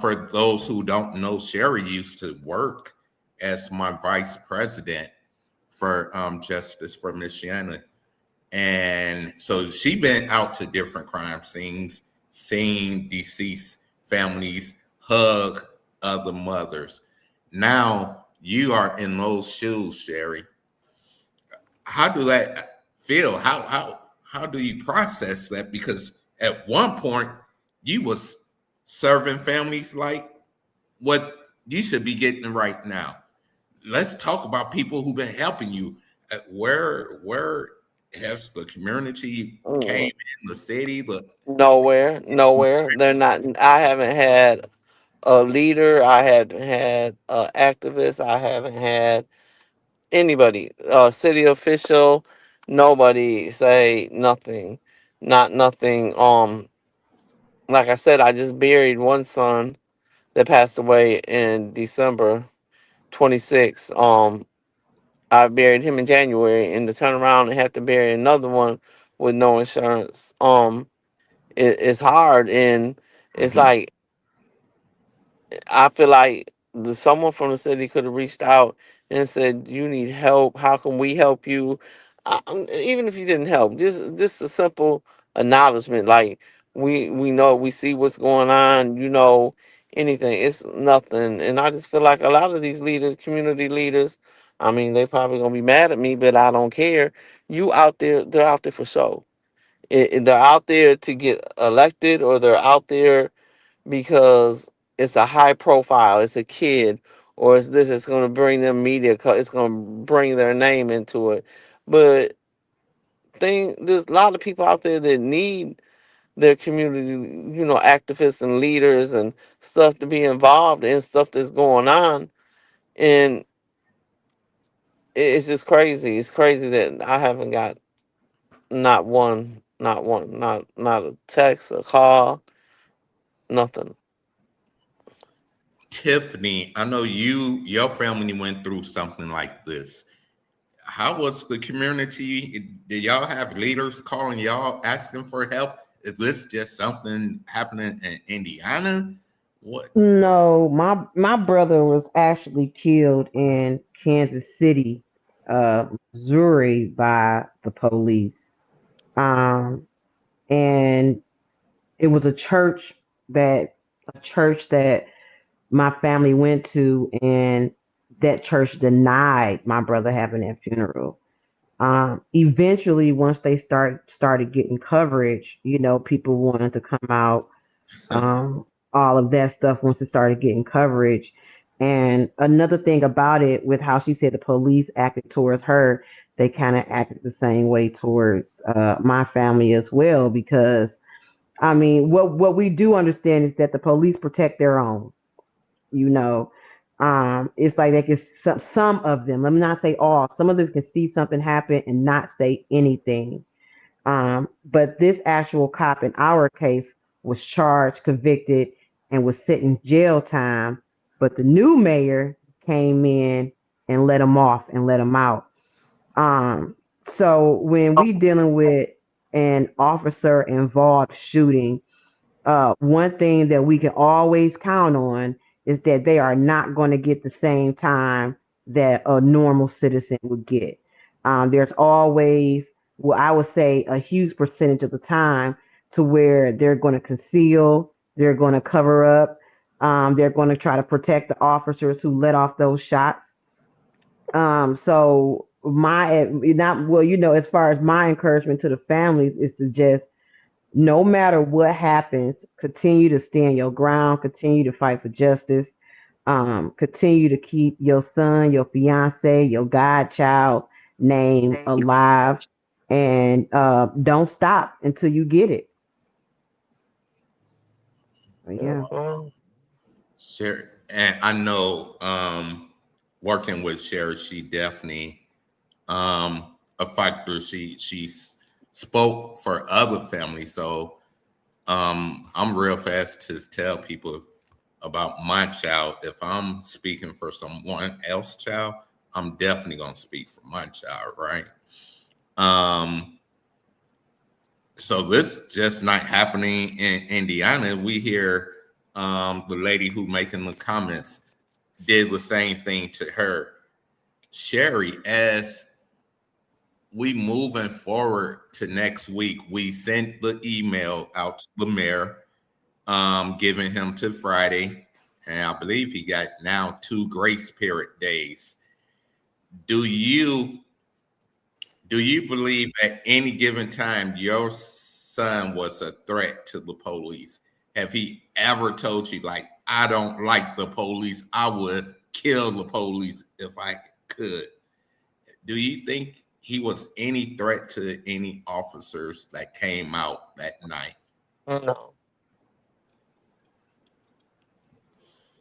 For those who don't know, Sherry used to work as my vice president for Justice for Michiana. And so she been out to different crime scenes, seeing deceased families hug other mothers. Now you are in those shoes, Sherry. How do that feel? How do you process that? Because at one point you was serving families like what you should be getting right now. Let's talk about people who've been helping you. Where has the community came Mm, in the city? The nowhere, nowhere. They're not. I haven't had a leader. I haven't had an activist. I haven't had anybody, city official, nobody say nothing, not nothing. Like I said, I just buried one son that passed away in December 26th. I buried him in January, and to turn around and have to bury another one with no insurance, it's hard, and it's Mhm. like I feel like someone from the city could have reached out and said, "You need help. How can we help you?" Even if you didn't help, just a simple acknowledgement, like we know, we see what's going on. Anything. It's nothing, and I just feel like a lot of these leaders, community leaders, I mean, they probably gonna be mad at me, but I don't care. You out there, they're out there for show. They're out there to get elected, or they're out there because it's a high profile, it's a kid, or it's this. It's gonna bring them media. It's gonna bring their name into it. But there's a lot of people out there that need their community, activists and leaders and stuff to be involved in stuff that's going on. And it's just crazy. It's crazy that I haven't got not a text, a call, nothing. Tiffany, I know your family went through something like this. How was the community? Did y'all have leaders calling y'all asking for help? Is this just something happening in Indiana? What? No, my brother was actually killed in Kansas City, Missouri, by the police. Um, and it was a church that my family went to, and that church denied my brother having that funeral. Eventually, once they started getting coverage, people wanted to come out, all of that stuff once it started getting coverage. And another thing about it, with how she said the police acted towards her, they kind of acted the same way towards my family as well. Because I mean, what we do understand is that the police protect their own. You know, it's like they can, some of them. Let me not say all. Some of them can see something happen and not say anything. But this actual cop in our case was charged, convicted, and was sitting jail time. But the new mayor came in and let him off and let him out. So when we dealing with an officer involved shooting, one thing that we can always count on is that they are not going to get the same time that a normal citizen would get. There's always, well, I would say a huge percentage of the time, to where they're going to conceal, they're going to cover up, they're going to try to protect the officers who let off those shots. So my not well, as far as my encouragement to the families is to just, no matter what happens, continue to stand your ground, continue to fight for justice, continue to keep your son, your fiance, your godchild name alive, and don't stop until you get it. But yeah. Mhm. Sherry, and I know, working with Sherry, she definitely, a factor. She spoke for other families. So I'm real fast to tell people about my child. If I'm speaking for someone else's child, I'm definitely gonna speak for my child, right? Um, so this just not happening in Indiana. We hear the lady who making the comments did the same thing to her. Sherry, as we moving forward to next week, we sent the email out to the mayor, giving him to Friday, and I believe he got now 2 grace period days. Do you believe at any given time your son was a threat to the police? Have he ever told you, like, I don't like the police, I would kill the police if I could? Do you think he was any threat to any officers that came out that night? No,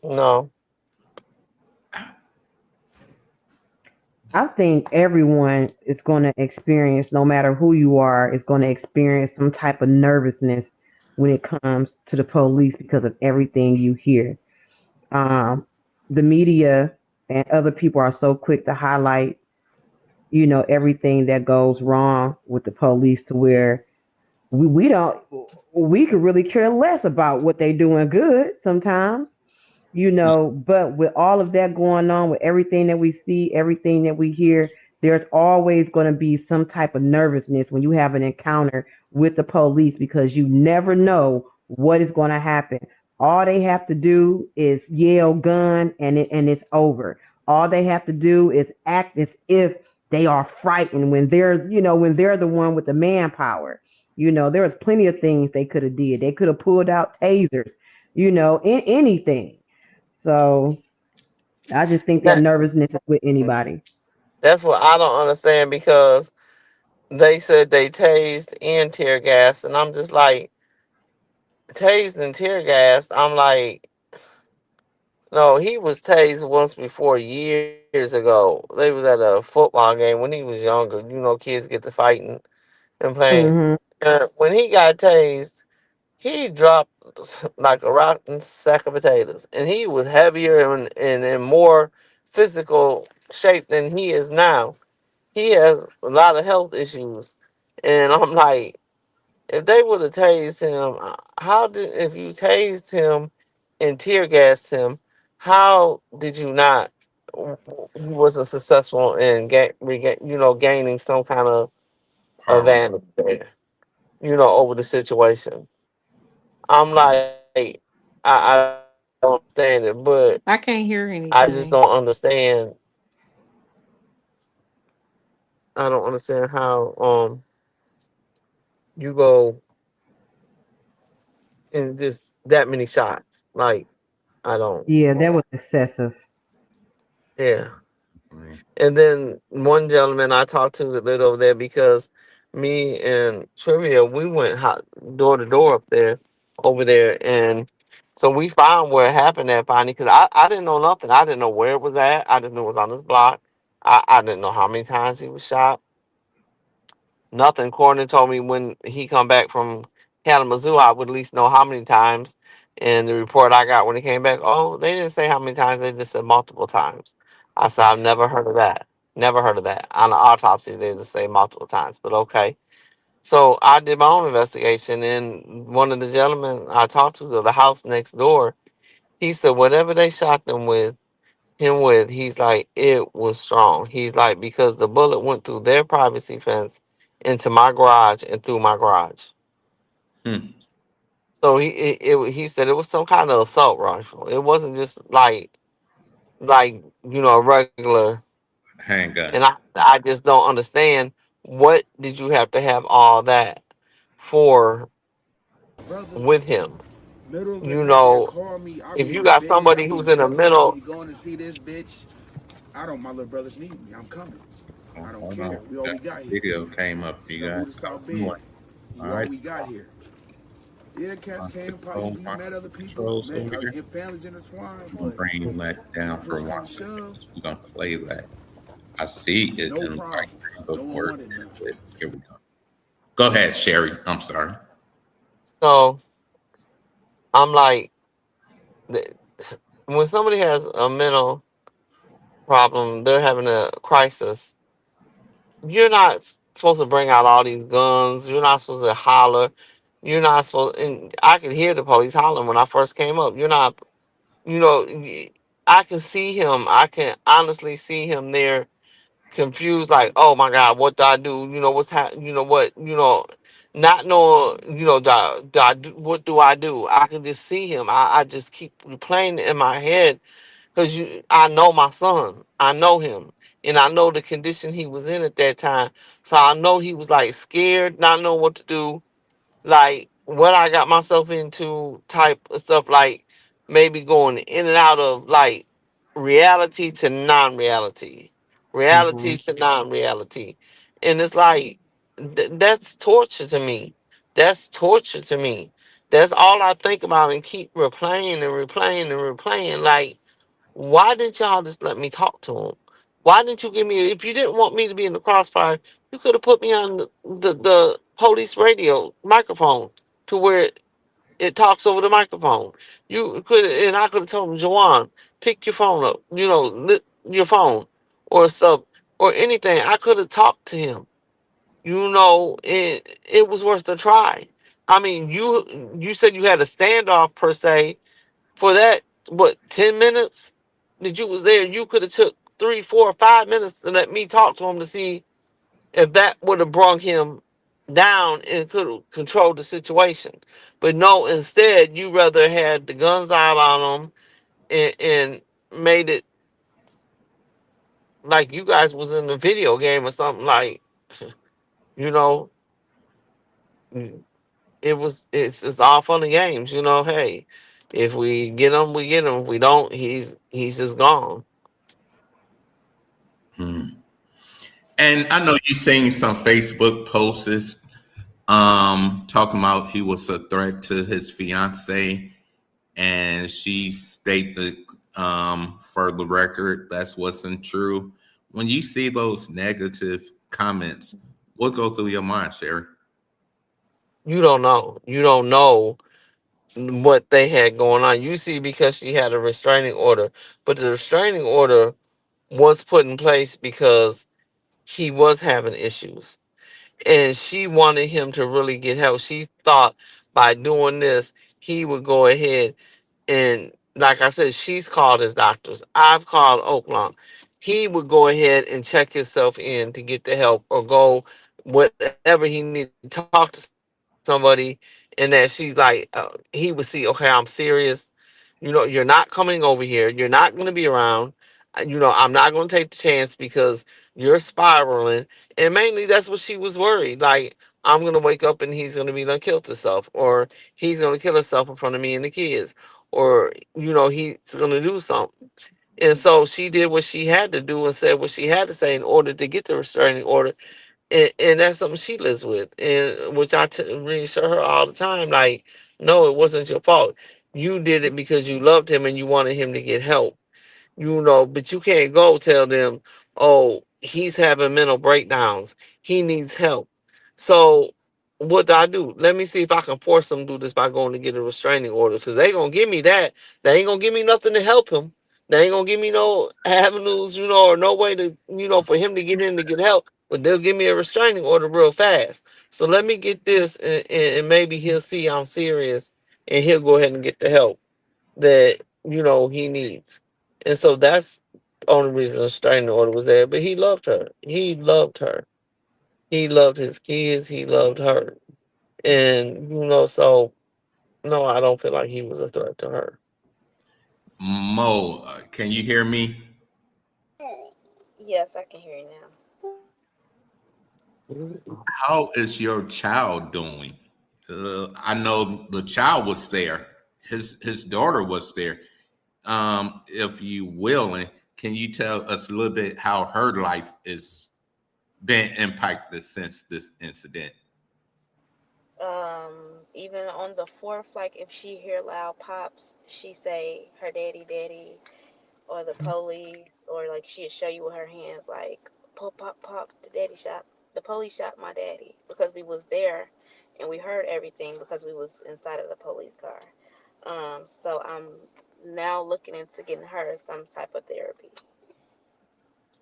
no. I think everyone is going to experience, no matter who you are, is going to experience some type of nervousness when it comes to the police, because of everything you hear. Um, the media and other people are so quick to highlight, everything that goes wrong with the police, to where we don't, we could really care less about what they doing good sometimes. But with all of that going on, with everything that we see, everything that we hear, there's always going to be some type of nervousness when you have an encounter with the police, because you never know what is going to happen. All they have to do is yell gun, and it's over. All they have to do is act as if they are frightened when when they're the one with the manpower. There was plenty of things they could have did. They could have pulled out tasers, anything. So I just think that That nervousness is with anybody. that's what I don't understand because they said they tased and tear gas, and I'm just like tased and tear gas. I'm like, no, he was tased once before years ago. They was at a football game when he was younger. Kids get to fighting and playing. Hmm. When he got tased, he dropped like a rotten sack of potatoes, and he was heavier and in more physical shape than he is now. He has a lot of health issues, and I'm like, if they would have tased him, how did if you tased him and tear gassed him, how did you not? He wasn't successful in gaining some kind of Power. advantage there, over the situation. I'm like, I don't understand it, but I can't I hear just don't anything. understand. I don't understand how you go in just that many shots. Like I don't. Yeah, that was excessive. Yeah. I mean, And then one gentleman I talked to that lived over there because me and Trivia we went door to door up there, over there, and so we found where it happened at finally because I didn't know nothing. I didn't know where it was at. I just knew it was on this block. I didn't know how many times he was shot. Nothing. Coroner told me when he come back from Kalamazoo, I would at least know how many times. And the report I got when he came back, oh, they didn't say how many times. They just said multiple times. I said, I've never heard of that. Never heard of that. On the autopsy, they just say multiple times. But okay. So I did my own investigation, and one of the gentlemen I talked to, the house next door, he said whatever they shot him with, he's like, it was strong. He's like, because the bullet went through their privacy fence into my garage and through my garage. hmm, So he said it was some kind of assault rifle. It wasn't just like a regular. And handgun. I just don't understand, what did you have to have all that for Brother, with him? middle of the You night, they know, call me. I if be you in the got bed. I somebody be who's in in the truck stop. middle, We going to see this bitch. I don't. My little brothers need me. I'm coming. Oh, I don't hold on. care. We all That we got here. video came up. You Salute guys. to I was South doing. Bend. All We all right. we got here. Yeah, cats came. Probably Control we my met other people. controls Met over here. families intertwined. I'm gonna But bring that when down for push one come to second. shove, We're gonna play that. I see it no in the right problems. angle No one for wanted none. it. Here we go. Go ahead, Sherry. I'm sorry. so I'm like, th- when somebody has a mental problem, they're having a crisis. You're not supposed to bring out all these guns. You're not supposed to holler. You're not supposed. And I could hear the police hollering when I first came up. You're not. You know. I can see him. I can honestly see him there, confused, like, oh my God, what do I do? What's happening? What? Not knowing. What do I do? I can just see him. I just keep replaying it in my head because I know my son. I know him, and I know the condition he was in at that time. So I know he was like scared, not knowing what to do, like what I got myself into, type of stuff, like maybe going in and out of like reality to non-reality, Hmm. reality to non-reality, and it's like that's torture to me. That's torture to me. That's all I think about and keep replaying and replaying and replaying. Like, why didn't y'all just let me talk to him? Why didn't you give me? If you didn't want me to be in the crossfire, you could have put me on the police radio microphone to where it talks over the microphone. You could, and I could have told him, JuJaun, pick your phone up. Your phone or stuff or anything. I could have talked to him. It was worth a try. I mean, you said you had a standoff per se for that, what, 10 minutes that you was there. You could have took 3 4 5 minutes to let me talk to him to see if that would have brought him down and could have controlled the situation. But no, instead you rather had the guns out on him and made it like you guys was in a video game or something. Like, you know, it's all fun and games. Hey, if we get him, we get him. If we don't, he's just gone. Hmm. And I know you seen some Facebook posts talking about he was a threat to his fiance, and she stated for the record that's wasn't true. When you see those negative comments, what go through your mind, Sherry? You don't know. You don't know what they had going on. You see, because she had a restraining order, but the restraining order was put in place because he was having issues, and she wanted him to really get help. She thought by doing this, he would go ahead and, like I said, she's called his doctors. I've called Oaklawn. He would go ahead and check himself in to get the help or go whatever he needed to talk to somebody, and that she's like, he would see, okay, I'm serious. You're not coming over here. You're not going to be around. I'm not going to take the chance because you're spiraling. And mainly that's what she was worried. Like, I'm going to wake up and he's going to be done killed himself, or he's going to kill himself in front of me and the kids, or, he's going to do something. And so she did what she had to do and said what she had to say in order to get the restraining order, and that's something she lives with, and which reassure her all the time. Like, no, it wasn't your fault. You did it because you loved him and you wanted him to get help. But you can't go tell them, oh, he's having mental breakdowns, he needs help. So what do I do? Let me see if I can force them to do this by going to get a restraining order, because they gonna give me that. They ain't gonna give me nothing to help him. They ain't gonna give me no avenues, or no way to, for him to get in to get help. But they'll give me a restraining order real fast. So let me get this, and maybe he'll see I'm serious, and he'll go ahead and get the help that he needs. And so that's the only reason the restraining order was there. But he loved her. He loved her. He loved his kids. He loved her. And so no, I don't feel like he was a threat to her. Mo, can you hear me? Yes, I can hear you now. How is your child doing? I know the child was there. His daughter was there. If you willing, can you tell us a little bit how her life is been impacted since this incident? Even on the fourth, like if she hear loud pops, she say her daddy, daddy, or the police, or like she'd show you with her hands, like pop, pop, pop, the daddy shot, the police shot my daddy, because we was there, and we heard everything because we was inside of the police car. So I'm now looking into getting her some type of therapy.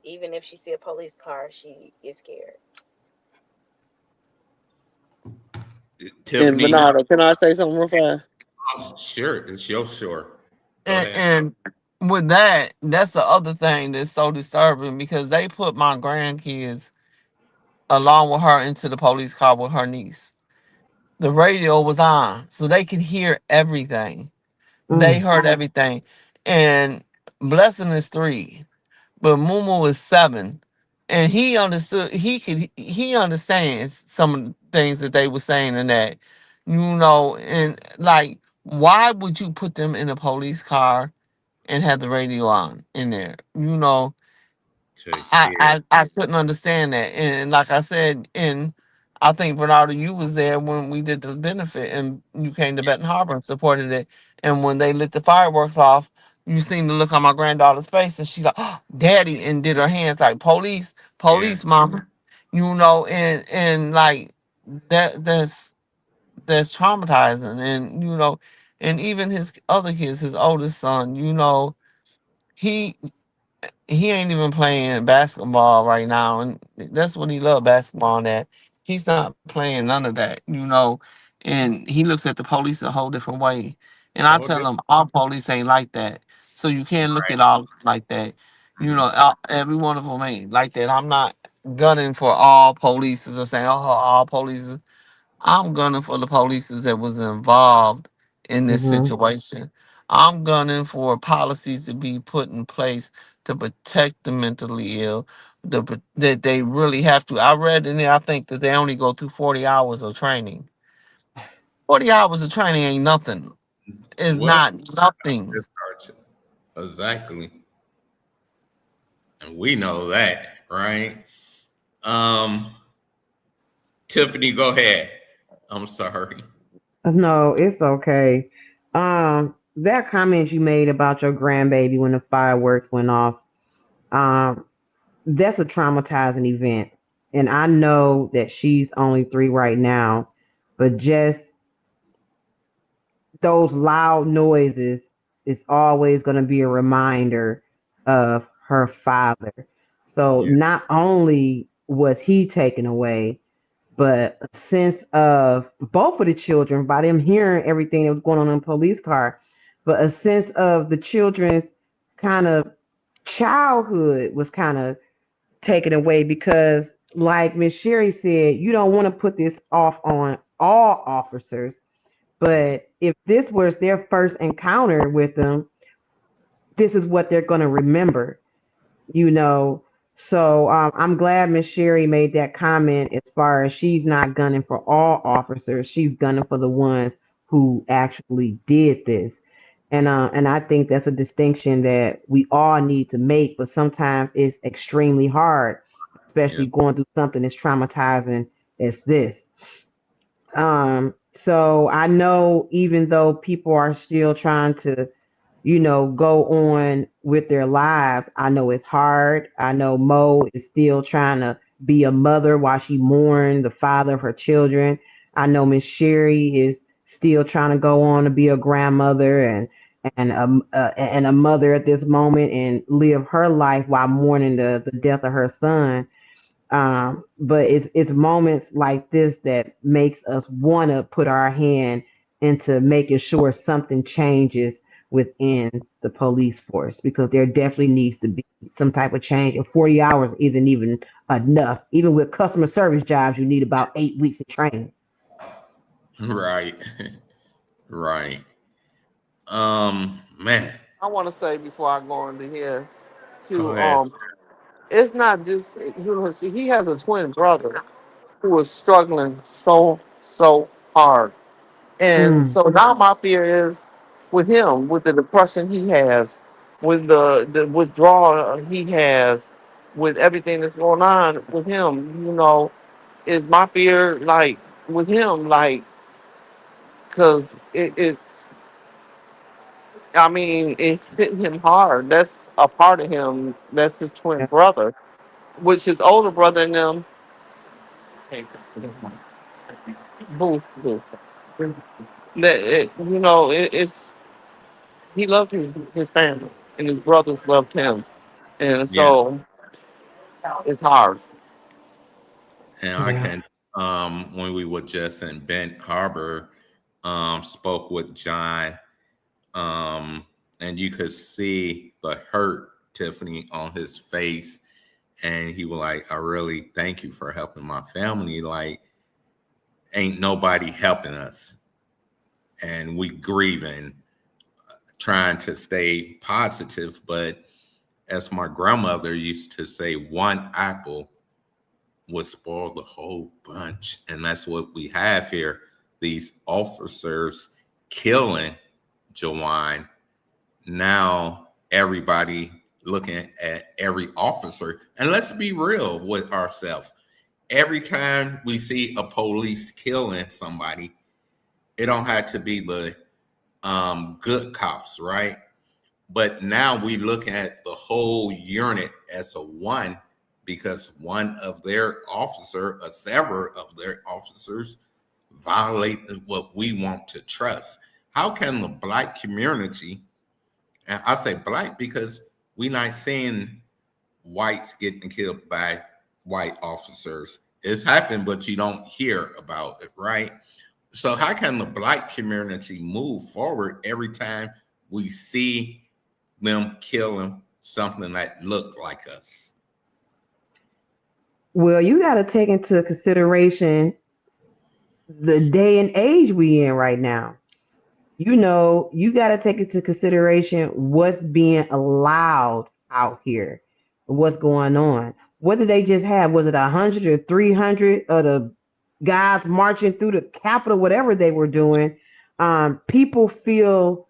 Even if she see a police car, she is scared. And Tiffany, Bernardo, can I say something real fast? sure, it's your sure. Go And, ahead. and with that, that's the other thing that's so disturbing, because they put my grandkids along with her into the police car with her niece. The radio was on, so they could hear everything. They Mm, heard everything. And Blessing is 3, but Mumu is 7. And he understands some of the things that they were saying, and that, and like, why would you put them in a police car and have the radio on in there? To hear. I couldn't understand that. And like I said, and I think Bernardo, you was there when we did the benefit, and you came to Benton Harbor and supported it. And when they lit the fireworks off, you seen the look on my granddaughter's face, and she like, oh, "Daddy," and did her hands like, "Police, Yeah. police, mama." And like that's traumatizing. And and even his other kids, his oldest son, he he ain't even playing basketball right now, and that's what he loved, basketball. And that he's not playing none of that, and he looks at the police a whole different way. And I Oh, tell him all police ain't like that, so you can't look at right. all like that. Every one of them ain't like that. I'm not gunning for all police or saying, oh, all police. I'm gunning for the police that was involved in this mm-hmm. situation. I'm gunning for policies to be put in place to protect the mentally ill. That they really have to. I read in there. I think that they only go through 40 hours of training. 40 hours of training ain't nothing. It's Well, not nothing. it's hard exactly, and we know that, right? Um, Tiffany, go ahead. I'm sorry. No, it's okay. That comment you made about your grandbaby when the fireworks went off, um, that's a traumatizing event. And I know that she's only 3 right now, but just those loud noises is always going to be a reminder of her father. So Yeah, not only was he taken away, but a sense of both of the children by them hearing everything that was going on in the police car, but a sense of the children's kind of childhood was kind of taken away because, like Miss Sherry said, you don't want to put this off on all officers. yeah, But if this was their first encounter with them, this is what they're going to remember, you know. So I'm glad Miss Sherry made that comment as far as she's not gunning for all officers. She's gunning for the ones who actually did this. And I think that's a distinction that we all need to make, but sometimes it's extremely hard, yeah, especially going through something as traumatizing as this. So I know even though people are still trying to, go on with their lives, I know it's hard. I know Mo is still trying to be a mother while she mourns the father of her children. I know Miss Sherry is still trying to go on to be a grandmother and a mother at this moment and live her life while mourning the death of her son. But it's moments like this that makes us want to put our hand into making sure something changes within the police force because there definitely needs to be some type of change. And 40 hours isn't even enough. Even with customer service jobs, you need about 8 weeks of training. right, right. Man, I want to say before I go into here, go to ahead. it's not just see, he has a twin brother who is struggling so hard. And Mm, so now my fear is with him, with the depression he has, with the withdrawal he has, with everything that's going on with him, is my fear like with him, like, because it's, I mean, it's hitting him hard. That's a part of him. That's his twin yeah, brother, which his older brother and them, boo, boo. That it's he loved his family, and his brothers loved him, and Yeah, so it's hard. and I yeah, can. When we were just in Bent Harbor, spoke with John, um, and you could see the hurt, Tiffany, on his face, and he was like, "I really thank you for helping my family. Like, ain't nobody helping us, and we grieving, trying to stay positive, but." As my grandmother used to say, one apple would spoil the whole bunch. And that's what we have here. These officers killing JuJaun. Now everybody looking at every officer. And let's be real with ourselves. Every time we see a police killing somebody, it don't have to be the good cops, right? But now we look at the whole unit as a one because one of their officer, or several of their officers, violate what we want to trust. How can the black community, and I say black because we not seeing whites getting killed by white officers. It's happened, but you don't hear about it, right? So how can the black community move forward every time we see them killing something that look like us? well, you got to take into consideration the day and age we in right now. You got to take into consideration what's being allowed out here. What's going on? What did they just have? Was it 100 or 300 of the guys marching through the Capitol, whatever they were doing? People feel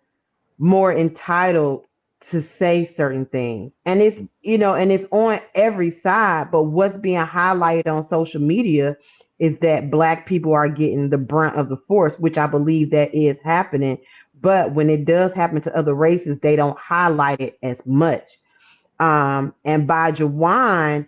more entitled to say certain things. And it's, and it's on every side, but what's being highlighted on social media is that black people are getting the brunt of the force, which I believe that is happening. But when it does happen to other races, they don't highlight it as much. And by JuJaun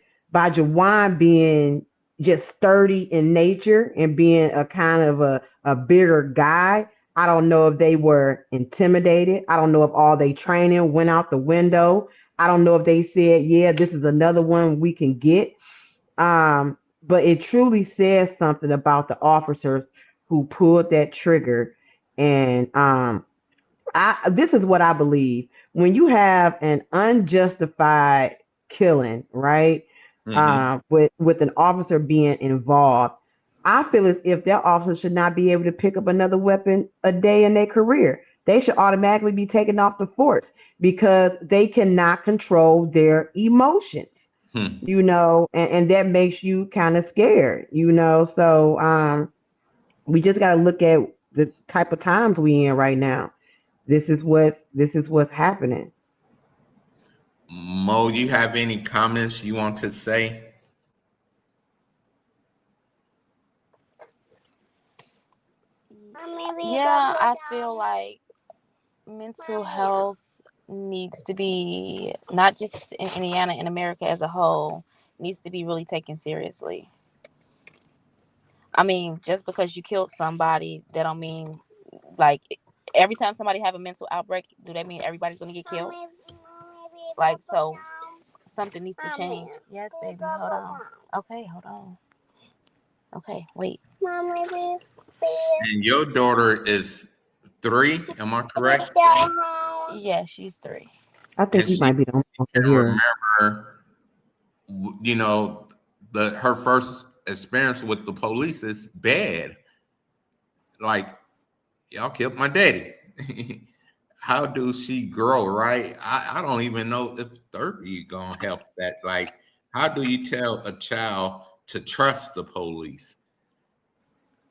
being just sturdy in nature and being a kind of a bigger guy, I don't know if they were intimidated. I don't know if all they training went out the window. I don't know if they said, yeah, this is another one we can get. But it truly says something about the officers who pulled that trigger. And this is what I believe. When you have an unjustified killing, right? Mm-hmm. With an officer being involved, I feel as if that officer should not be able to pick up another weapon a day in their career. They should automatically be taken off the force because they cannot control their emotions, Hmm. and that makes you kind of scared. So we just got to look at the type of times we in right now. This is what's happening. Mo, you have any comments you want to say? Yeah, I feel like mental health needs to be not just in Indiana, in America as a whole, needs to be really taken seriously. I mean, just because you killed somebody, that don't mean like every time somebody have a mental outbreak, do that mean everybody's gonna get killed? Like, so something needs to change. Yes, baby, hold on. Okay, hold on. Okay, wait. And your daughter is 3, am I correct? Yeah, she's 3. I And think you she might be the only one to can hear. remember, you know, her first experience with the police is bad. Like, y'all killed my daddy. How do she grow, right? I don't even know if 30 gonna help that. Like, how do you tell a child to trust the police?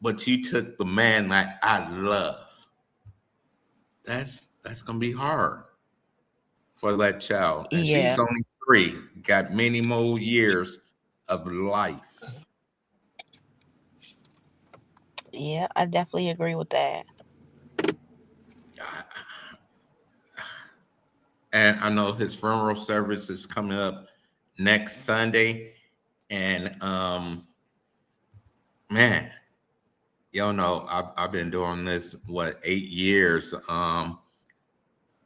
But you took the man that I love. That's gonna be hard for that child. And Yeah, she's only 3, got many more years of life. yeah, I definitely agree with that. And I know his funeral service is coming up next Sunday. And man, y'all know I've been doing this 8 years.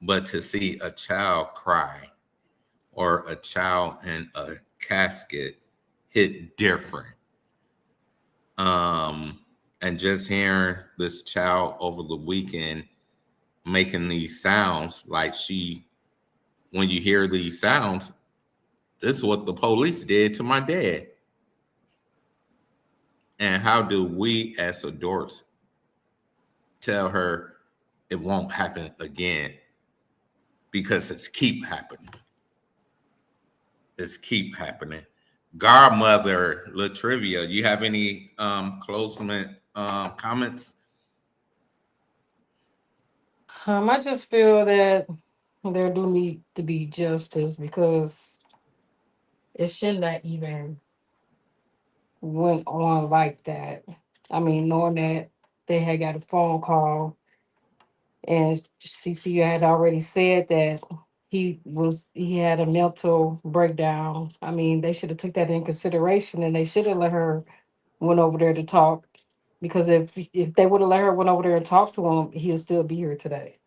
But to see a child cry or a child in a casket hit different. And just hearing this child over the weekend making these sounds, like when you hear these sounds, this is what the police did to my dad. And how do we as adults tell her it won't happen again? Because it's keep happening. It's keep happening. Godmother Latrivia, you have any closing comments? I just feel that there do need to be justice because it shouldn't have even went on like that. I mean, knowing that they had got a phone call and CC had already said that he had a mental breakdown. I mean, they should have took that in consideration and they should have let her went over there to talk because if they would have let her went over there and talk to him, he'll still be here today.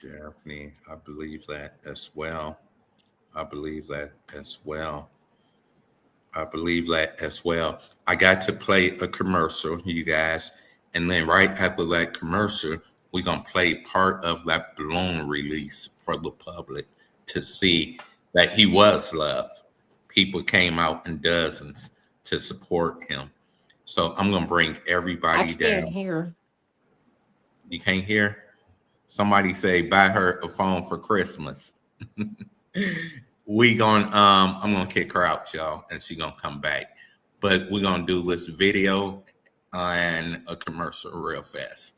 Daphne, I believe that as well. I believe that as well. I believe that as well. I got to play a commercial, you guys, and then right after that commercial, we're gonna play part of that balloon release for the public to see that he was loved. People came out in dozens to support him. So I'm gonna bring I everybody can't down. hear. You can't hear? Somebody say buy her a phone for Christmas. We going I'm gonna kick her out, y'all, and she gonna come back. But we're gonna do this video and a commercial real fast.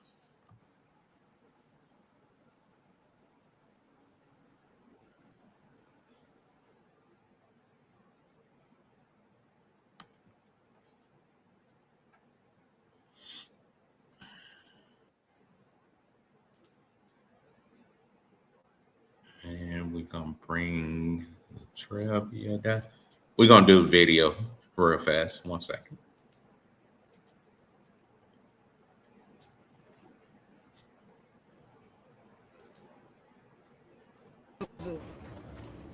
And we're gonna bring the trivia guy. We're gonna do video real fast. 1 second.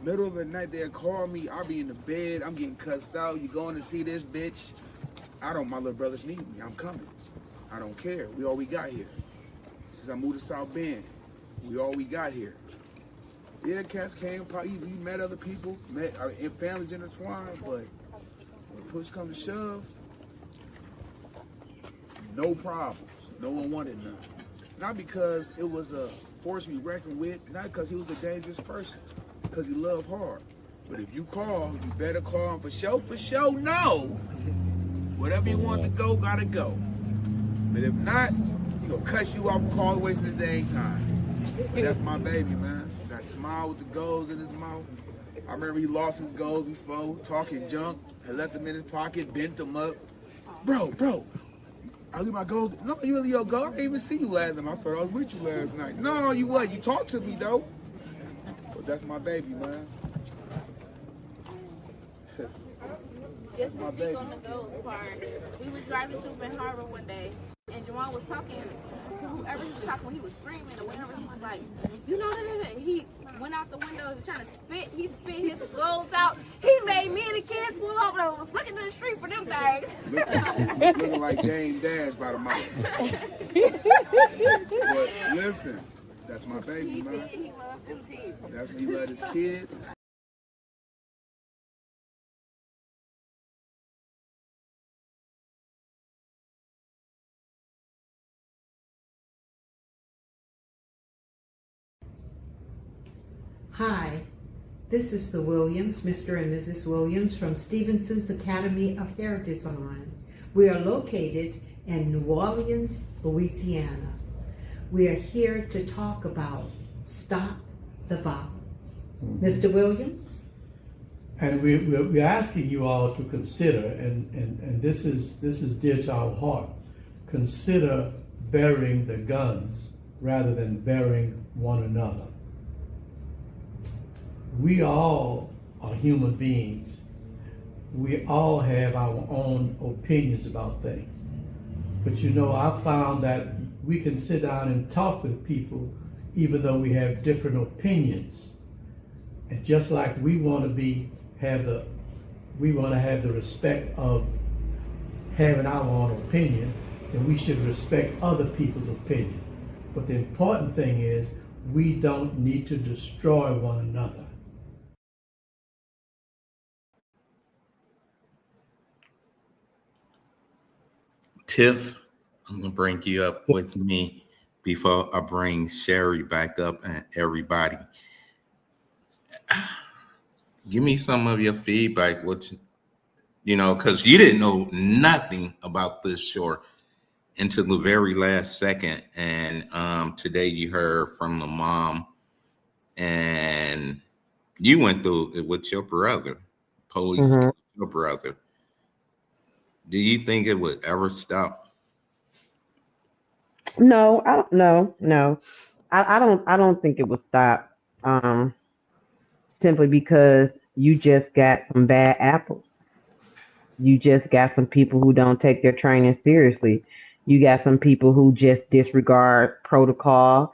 Middle of the night, they'll call me. I'll be in the bed. I'm getting cussed out. You going to see this bitch? My little brothers need me. I'm coming. I don't care. We all we got here. Since I moved to South Bend, we all we got here. Yeah, cats came. Probably we met other people, met our families intertwined, but when push comes to shove, no problems. No one wanted none. Not because it was a force we reckoned with, not because he was a dangerous person, because he loved hard. But if you call, you better call him for sure, no. Whatever you want to go, gotta go. But if not, he gonna cuss you off and call wasting his dang time. But that's my baby, man. That smile with the goals in his mouth. I remember he lost his goals before, talking junk, had left them in his pocket, bent them up. Bro, I leave my goals. No, you really your goal. I didn't even see you last night. I thought I was with you last night. No, you what? You talked to me though. But that's my baby, man. Just to speak on the goals part, we was driving through Ben Harbor one day, and JuJaun was talking to whoever he was talking when he was screaming or whatever. He was like, you know that he went out the window trying to spit. He spit his goals out. He made me and the kids pull over and was looking to the street for them things. Looking like Dame Dash by the mouth. But listen, that's my baby, man. He loved them too. That's when he loved his kids. Hi, this is the Williams, Mr. and Mrs. Williams from Stevenson's Academy of Hair Design. We are located in New Orleans, Louisiana. We are here to talk about Stop the Violence. Mr. Williams? And we're asking you all to consider, and this is dear to our heart, consider burying the guns rather than burying one another. We all are human beings. We all have our own opinions about things. But you know, I found that we can sit down and talk with people even though we have different opinions. And just like we want to have the respect of having our own opinion, then we should respect other people's opinion. But the important thing is we don't need to destroy one another. Tiff, I'm gonna bring you up with me before I bring Sherry back up and everybody. Give me some of your feedback. What because you didn't know nothing about this short until the very last second, and today you heard from the mom, and you went through it with your brother. Police killed your brother. Do you think it would ever stop? No, I don't. No. I don't think it will stop. Simply because you just got some bad apples. You just got some people who don't take their training seriously. You got some people who just disregard protocol,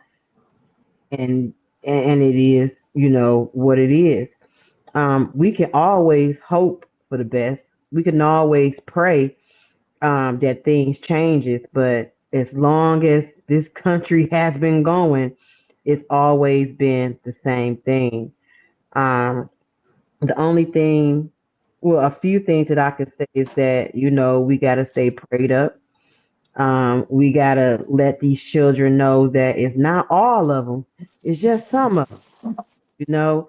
and it is what it is. We can always hope for the best. We can always pray that things changes, but as long as this country has been going, it's always been the same thing. Um, the only thing, well, a few things that I could say is that we got to stay prayed up. We got to let these children know that it's not all of them; it's just some of them. You know,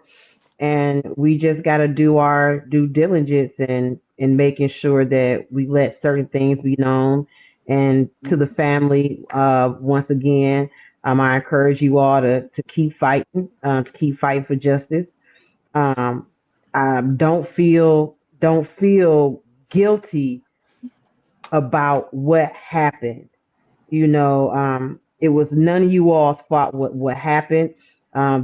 and we just got to do our due diligence and in making sure that we let certain things be known. And to the family, once again, I encourage you all to keep fighting for justice. Um, don't feel guilty about what happened. It was none of you all's fault what happened.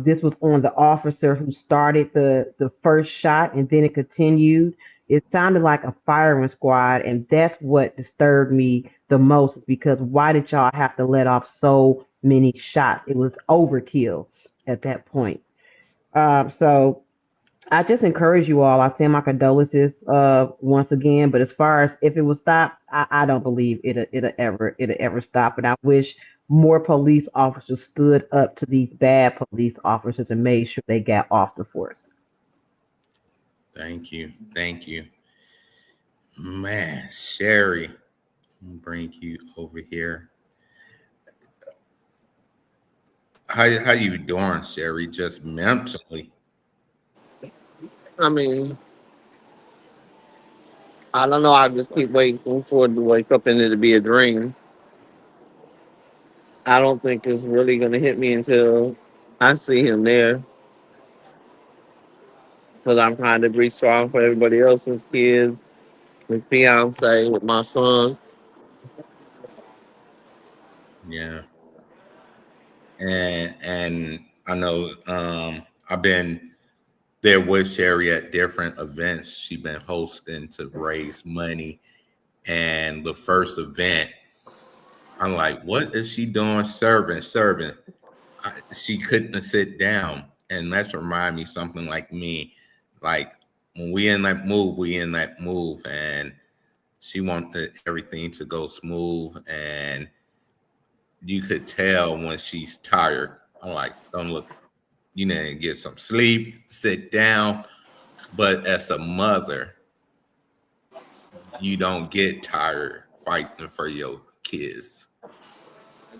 This was on the officer who started the first shot, and then it continued. It sounded like a firing squad, and that's what disturbed me the most. Is because why did y'all have to let off so many shots? It was overkill at that point. So I just encourage you all. I send my condolences once again. But as far as if it will stop, I don't believe it'll ever stop. And I wish more police officers stood up to these bad police officers and made sure they got off the force. Thank you. Thank you. Man, Sherry, let me bring you over here. How you doing, Sherry? Just mentally. I mean, I don't know. I just keep waiting for it to wake up and it to be a dream. I don't think it's really gonna hit me until I see him there, because I'm trying to be strong for everybody else's kids, with fiance, with my son. Yeah. And I know I've been there with Sherry at different events she been hosting to raise money. And the first event, I'm like, what is she doing? Serving. She couldn't sit down. And that's remind me something like me. Like when we in that move, we in that move. And she wanted everything to go smooth. And you could tell when she's tired. I'm like, don't look, you need to get some sleep, sit down. But as a mother, you don't get tired fighting for your kids.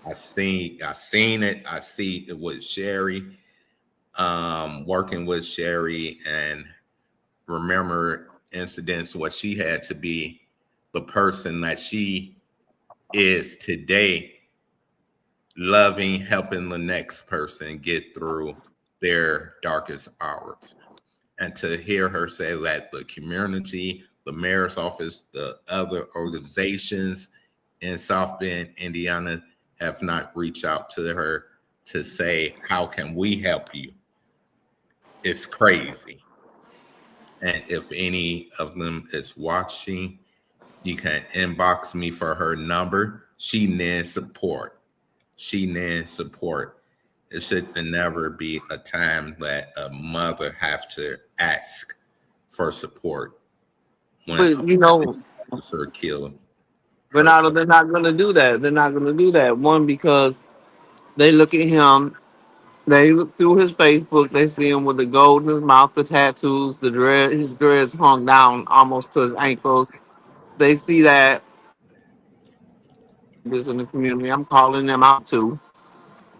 I seen it. I see it with Sherry, working with Sherry, and remember incidents where she had to be the person that she is today, loving, helping the next person get through their darkest hours. And to hear her say that the community, the mayor's office, the other organizations in South Bend, Indiana, have not reached out to her to say, how can we help you? It's crazy. And if any of them is watching, you can inbox me for her number. She needs support. She needs support. It should never be a time that a mother have to ask for support when a But you know, police officer killed her Bernardo, son. they're not gonna do that. They're not gonna do that. One, because they look at him, they look through his Facebook, they see him with the gold in his mouth, the tattoos, his dreads hung down almost to his ankles. They see that this in the community. I'm calling them out too.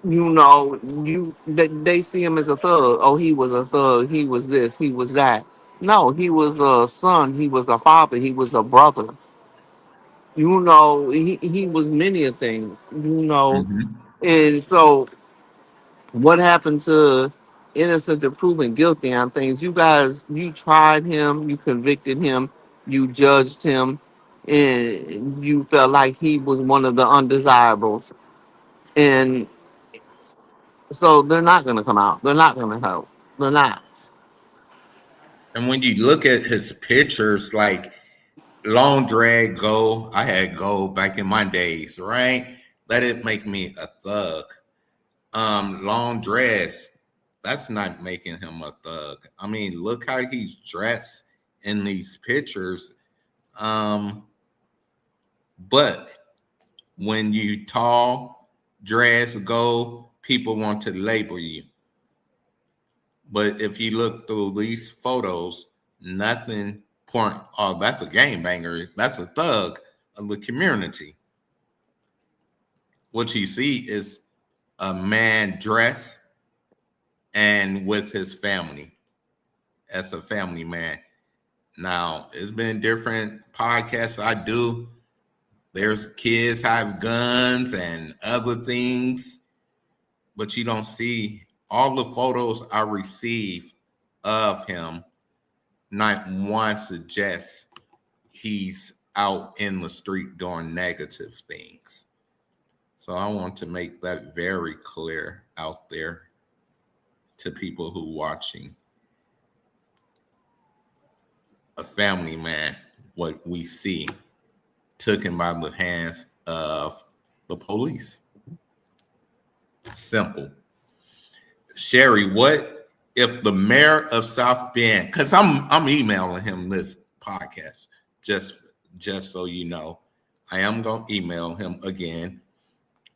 They see him as a thug. Oh, he was a thug. He was this. He was that. No, he was a son. He was a father. He was a brother. He was many of things. Mhm. And so what happened to innocent to proven guilty on things? You guys, you tried him, you convicted him, you judged him, and you felt like he was one of the undesirables. And so they're not going to come out. They're not going to help. They're not. And when you look at his pictures, like long drag go, I had go back in my days, right? Let it make me a thug. Long dress, that's not making him a thug. I mean, look how he's dressed in these pictures. Um, but when you tall, dress, go, people want to label you. But if you look through these photos, nothing point, oh, that's a game banger, that's a thug of the community. What you see is a man dressed and with his family. as a family man. Now, it's been different podcasts I do. There's kids have guns and other things, but you don't see all the photos I receive of him. Not one suggests he's out in the street doing negative things. So I want to make that very clear out there to people who watching. A family man, what we see, taken by the hands of the police. Simple. Sherry, what if the mayor of South Bend, because I'm emailing him this podcast, just so you know, I am gonna email him again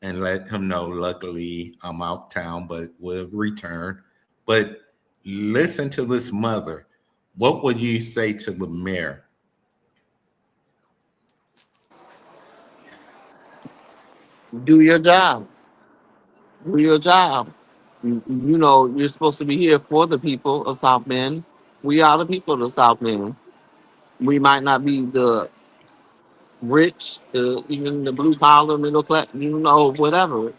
and let him know. Luckily, I'm out town, but will return. But listen to this mother. What would you say to the mayor? Do your job. Do your job. You know, you're supposed to be here for the people of South Bend. We are the people of South Bend. We might not be the rich, even the blue collar, middle class, whatever,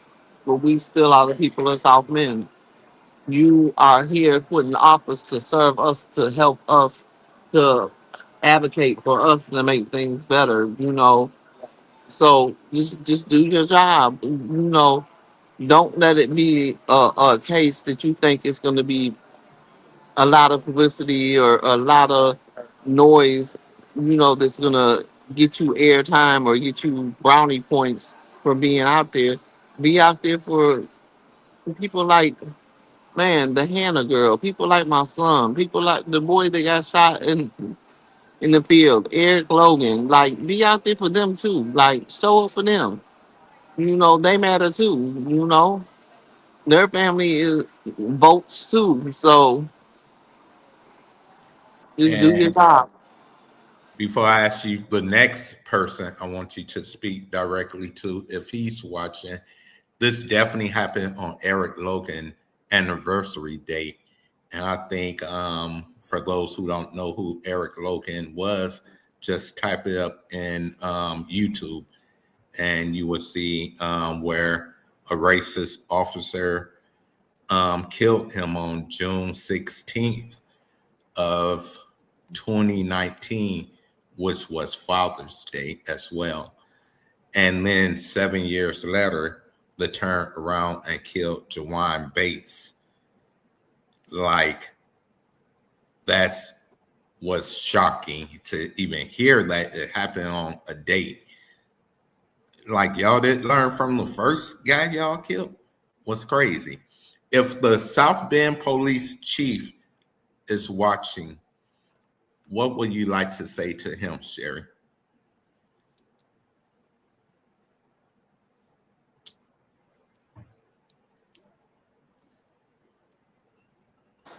but we still are the people of South Bend. You are here put in office to serve us, to help us, to advocate for us to make things better. So just do your job. Don't let it be a case that you think is going to be a lot of publicity or a lot of noise, that's going to get you airtime or get you brownie points for being out there. Be out there for people like, man, the Hannah girl, people like my son, people like the boy that got shot in the field, Eric Logan. Like, be out there for them too. Like, show up for them. They matter too. Their family is votes too. So just do your And job. before I ask you the next person, I want you to speak directly to if he's watching. This definitely happened on Eric Logan anniversary date. And I think for those who don't know who Eric Logan was, just type it up in YouTube and you will see where a racist officer killed him on June 16th of 2019, which was Father's Day as well. And then 7 years later, they turned around and killed JuJaun Bates. Like, that's was shocking to even hear that it happened on a date. Like, y'all didn't learn from the first guy y'all killed? Was crazy. If the South Bend police chief is watching, what would you like to say to him, Sherry?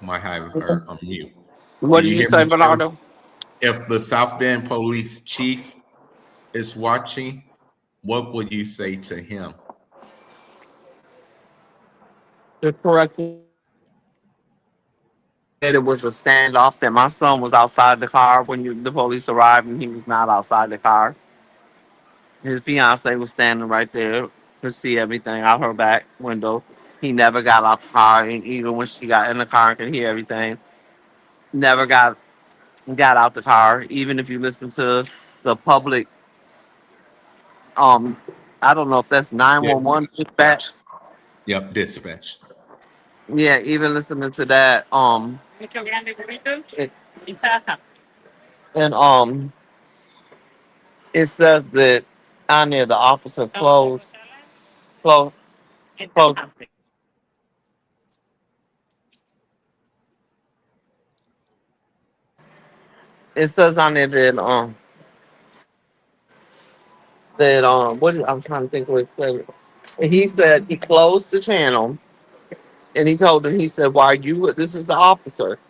Might have her on mute. Do What did you you hear say, me, Sherry? Bernardo? If the South Bend police chief is watching, what would you say to him? To correct you, that it was a standoff, that my son was outside the car when the police arrived and he was not outside the car. His fiance was standing right there to see everything out her back window. He never got out the car, and even when she got in the car and could hear everything, never got out the car. Even if you listen to the public, um, I don't know if that's 911 Dispatch. dispatch. Yep, dispatch. Yeah, even listening to that, it, and it says that on there the officer closed, closed. It says on there that I'm trying to think what it said. And he said he closed the channel, and he told them, he said, "Why you? This is the officer."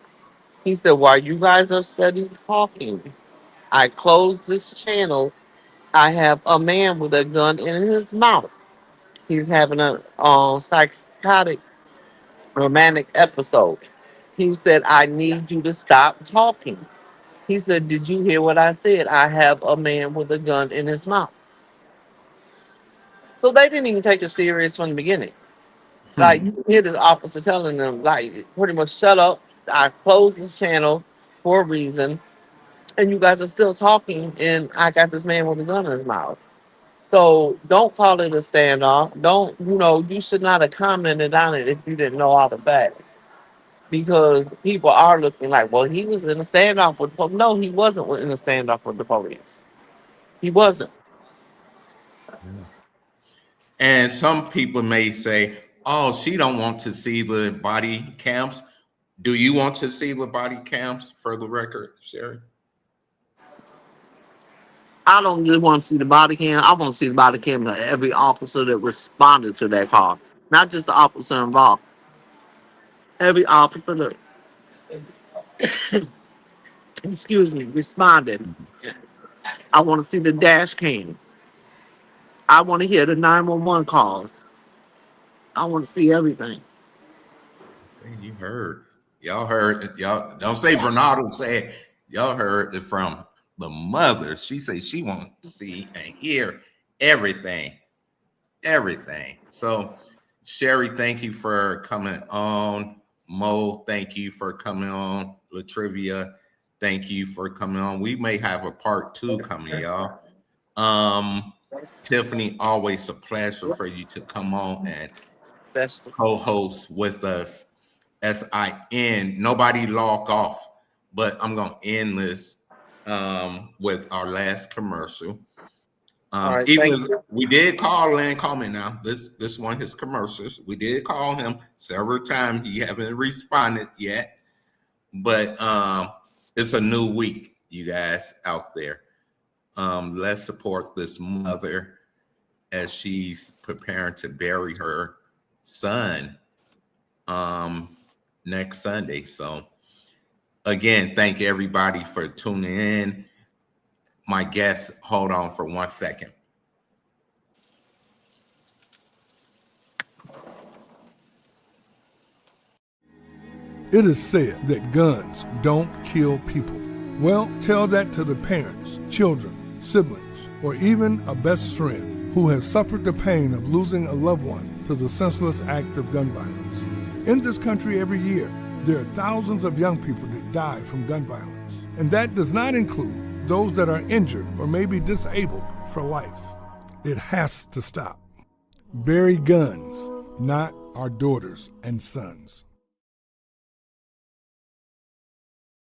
He said, "While you guys are steady talking, I closed this channel. I have a man with a gun in his mouth. He's having a psychotic romantic episode. He said, I need you to stop talking. He said, did you hear what I said? I have a man with a gun in his mouth. So they didn't even take it serious from the beginning. Like, you can hear this officer telling them, like, pretty much, shut up. I closed this channel for a reason, and you guys are still talking, and I got this man with a gun in his mouth. So don't call it a standoff. Don't, you should not have commented on it if you didn't know all the facts. Because people are looking like, well, he was in a standoff with the police. No, he wasn't in a standoff with the police. He wasn't. And some people may say, oh, she don't want to see the body cams. Do you want to see the body cams for the record, Sherry? I don't really want to see the body cam. I want to see the body cam of every officer that responded to that call. Not just the officer involved. Every officer that, responded. I want to see the dash cam. I want to hear the 911 calls. I want to see everything. You heard. Y'all heard it. Y'all don't say Bernardo said. Y'all heard it from the mother. She said she wants to see and hear everything. Everything. So, Sherry, thank you for coming on. Mo, thank you for coming on. Latrivia, thank you for coming on. We may have a part 2 coming, y'all. Tiffany, always a pleasure for you to come on and co-host with us. As I end, nobody log off, but I'm gonna end this with our last commercial. Right, Even we did call Lynn Coleman now. This one his commercials. We did call him several times. He haven't responded yet, but it's a new week, you guys out there. Let's support this mother as she's preparing to bury her son next Sunday. So again, thank everybody for tuning in. My guest, hold on for 1 second. It is said that guns don't kill people. Well, tell that to the parents, children, siblings, or even a best friend who has suffered the pain of losing a loved one to the senseless act of gun violence. In this country every year, there are thousands of young people that die from gun violence. And that does not include those that are injured or may be disabled for life. It has to stop. Bury guns, not our daughters and sons.